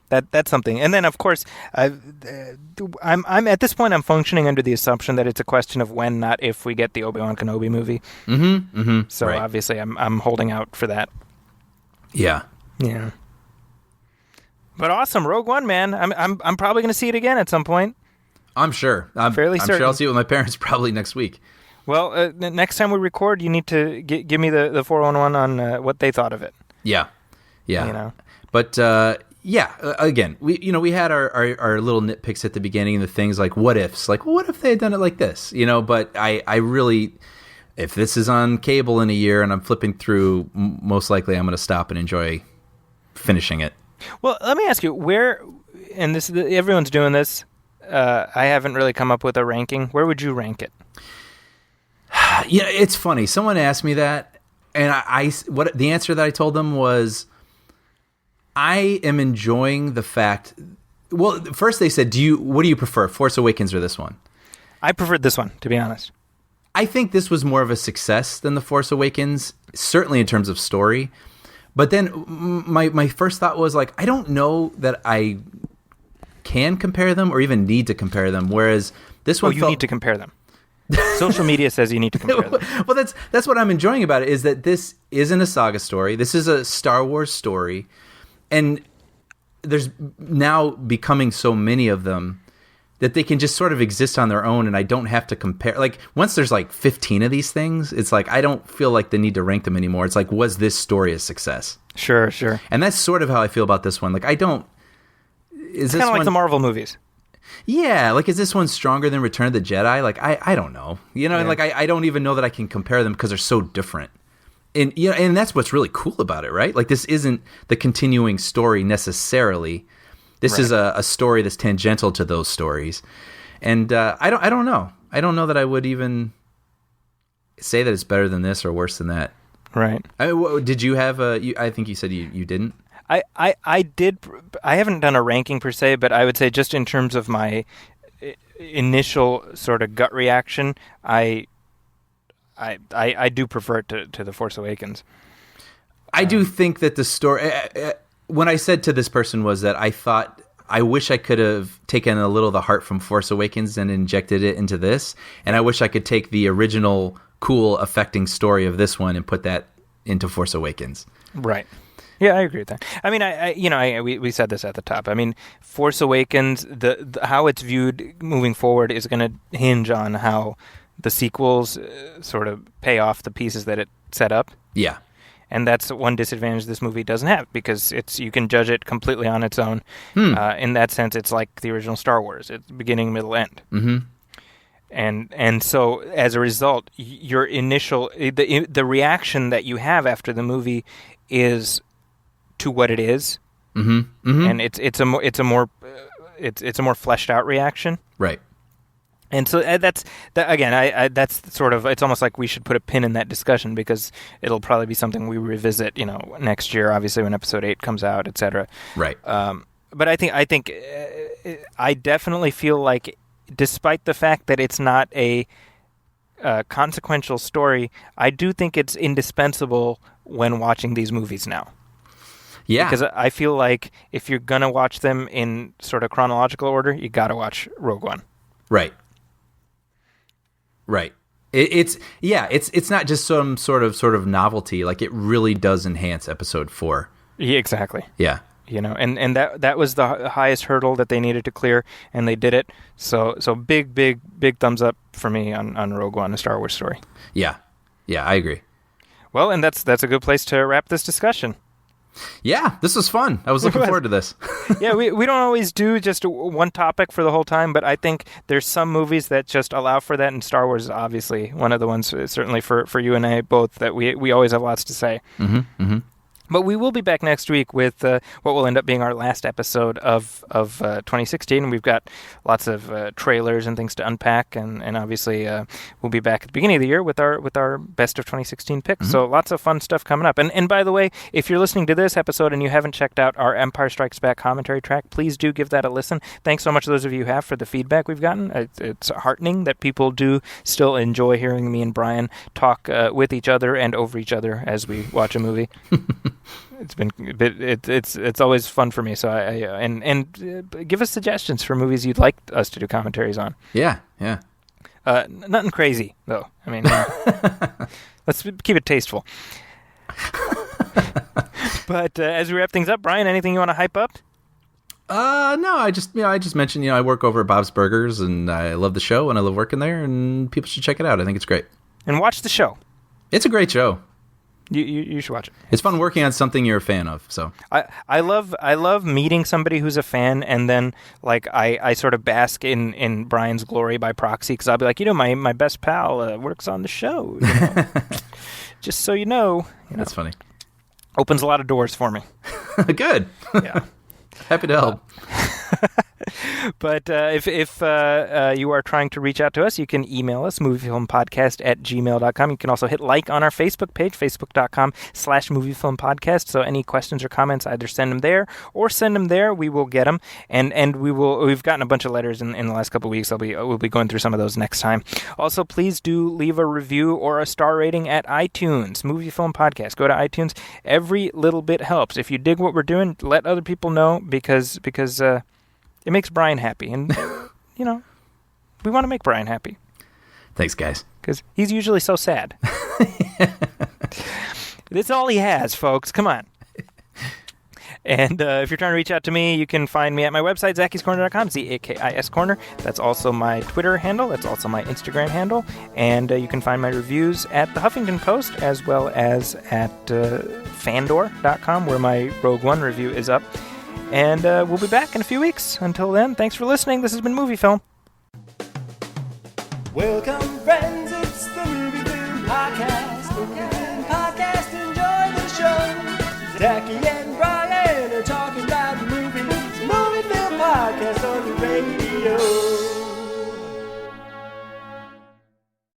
That's something. And then, of course, I'm at this point, I'm functioning under the assumption that it's a question of when, not if, we get the Obi-Wan Kenobi movie. Mm-hmm. Mm-hmm. So right. Obviously, I'm holding out for that. Yeah. Yeah. But awesome, Rogue One, man. I'm probably going to see it again at some point. I'm sure. I'm fairly certain. Sure I'll see it with my parents probably next week. Well, next time we record, you need to give me the 411 on what they thought of it. Yeah. But again, we had our little nitpicks at the beginning, the things like what ifs, like what if they had done it like this, But I really, if this is on cable in a year and I'm flipping through, most likely I'm going to stop and enjoy finishing it. Well, let me ask you and everyone's doing this. I haven't really come up with a ranking. Where would you rank it? It's funny. Someone asked me that, and what the answer that I told them was, I am enjoying the fact. Well, first they said, what do you prefer, Force Awakens or this one? I preferred this one, to be honest. I think this was more of a success than The Force Awakens, certainly in terms of story. But then my first thought was like, I don't know that I can compare them or even need to compare them. Whereas this one, you need to compare them. Social media says you need to compare them. Well, that's what I'm enjoying about it, is that this isn't a saga story. This is a Star Wars story. And there's now becoming so many of them that they can just sort of exist on their own, and I don't have to compare. Like, once there's like 15 of these things, it's like I don't feel like the need to rank them anymore. It's like, was this story a success? Sure. And that's sort of how I feel about this one. Like, I don't... It's kind of like the Marvel movies. Yeah, like, is this one stronger than Return of the Jedi? Like, I don't know. Yeah. And like, I don't even know that I can compare them because they're so different. And and that's what's really cool about it, right? Like, this isn't the continuing story necessarily. This is a story that's tangential to those stories. And I don't know. I don't know that I would even say that it's better than this or worse than that. Right. Did you have I think you said you didn't? I did. I haven't done a ranking per se, but I would say just in terms of my initial sort of gut reaction, I do prefer it to The Force Awakens. I do think that the story... when I said to this person was that I thought, I wish I could have taken a little of the heart from Force Awakens and injected it into this, and I wish I could take the original cool, affecting story of this one and put that into Force Awakens. Right. Yeah, I agree with that. I mean, we said this at the top. I mean, Force Awakens, the how it's viewed moving forward is going to hinge on how the sequels sort of pay off the pieces that it set up. Yeah. And that's one disadvantage this movie doesn't have, because you can judge it completely on its own. In that sense, it's like the original Star Wars. It's beginning, middle, end. Mm-hmm. And so, as a result, your initial... The reaction that you have after the movie is to what it is. Mm-hmm. Mm-hmm. And it's a more fleshed out reaction. Right. And so that's again. That's sort of. It's almost like we should put a pin in that discussion because it'll probably be something we revisit. Next year, obviously when episode 8 comes out, etc. Right. But I think I definitely feel like, despite the fact that it's not a consequential story, I do think it's indispensable when watching these movies now. Yeah. Because I feel like if you're gonna watch them in sort of chronological order, you got to watch Rogue One. Right. Right. It's not just some sort of novelty. Like, it really does enhance episode 4. Yeah, exactly. Yeah. And that was the highest hurdle that they needed to clear, and they did it. So big thumbs up for me on Rogue One, a Star Wars story. Yeah. Yeah, I agree. Well, and that's a good place to wrap this discussion. Yeah, this was fun. I was looking forward to this. Yeah, we don't always do just one topic for the whole time, but I think there's some movies that just allow for that, and Star Wars is obviously one of the ones, certainly for you and I both, that we always have lots to say. Mm-hmm, mm-hmm. But we will be back next week with what will end up being our last episode of 2016. We've got lots of trailers and things to unpack, and obviously we'll be back at the beginning of the year with our best of 2016 picks. Mm-hmm. So lots of fun stuff coming up. And by the way, if you're listening to this episode and you haven't checked out our Empire Strikes Back commentary track, please do give that a listen. Thanks so much to those of you who have for the feedback we've gotten. It's heartening that people do still enjoy hearing me and Brian talk with each other and over each other as we watch a movie. It's been it's always fun for me. So and give us suggestions for movies you'd like us to do commentaries on. Yeah. Nothing crazy though. I mean, let's keep it tasteful. But as we wrap things up, Brian, anything you want to hype up? No, I just mentioned I work over at Bob's Burgers, and I love the show, and I love working there, and people should check it out. I think it's great. And watch the show. It's a great show. You should watch it. It's fun working on something you're a fan of. So I love meeting somebody who's a fan, and then like I sort of bask in Brian's glory by proxy, because I'll be like, my best pal works on the show. Just so you know. That's funny. Opens a lot of doors for me. Good. Yeah. Happy to help. But if you are trying to reach out to us, you can email us, moviefilmpodcast@gmail.com. You can also hit like on our Facebook page, facebook.com/moviefilmpodcast. So any questions or comments, either send them there or send them there. We will get them. And we've gotten a bunch of letters in the last couple of weeks. We'll be going through some of those next time. Also, please do leave a review or a star rating at iTunes, Movie Film Podcast. Go to iTunes. Every little bit helps. If you dig what we're doing, let other people know, because it makes Brian happy, and we want to make Brian happy. Thanks, guys. Because he's usually so sad. That's all he has, folks. Come on. And if you're trying to reach out to me, you can find me at my website, zakiscorner.com, ZAKIS Corner. That's also my Twitter handle. That's also my Instagram handle. And you can find my reviews at the Huffington Post, as well as at fandor.com, where my Rogue One review is up. And we'll be back in a few weeks. Until then, thanks for listening. This has been Movie Film. Welcome, friends, it's the Movie Film Podcast. Movie Film Podcast, enjoy the show. Zaki and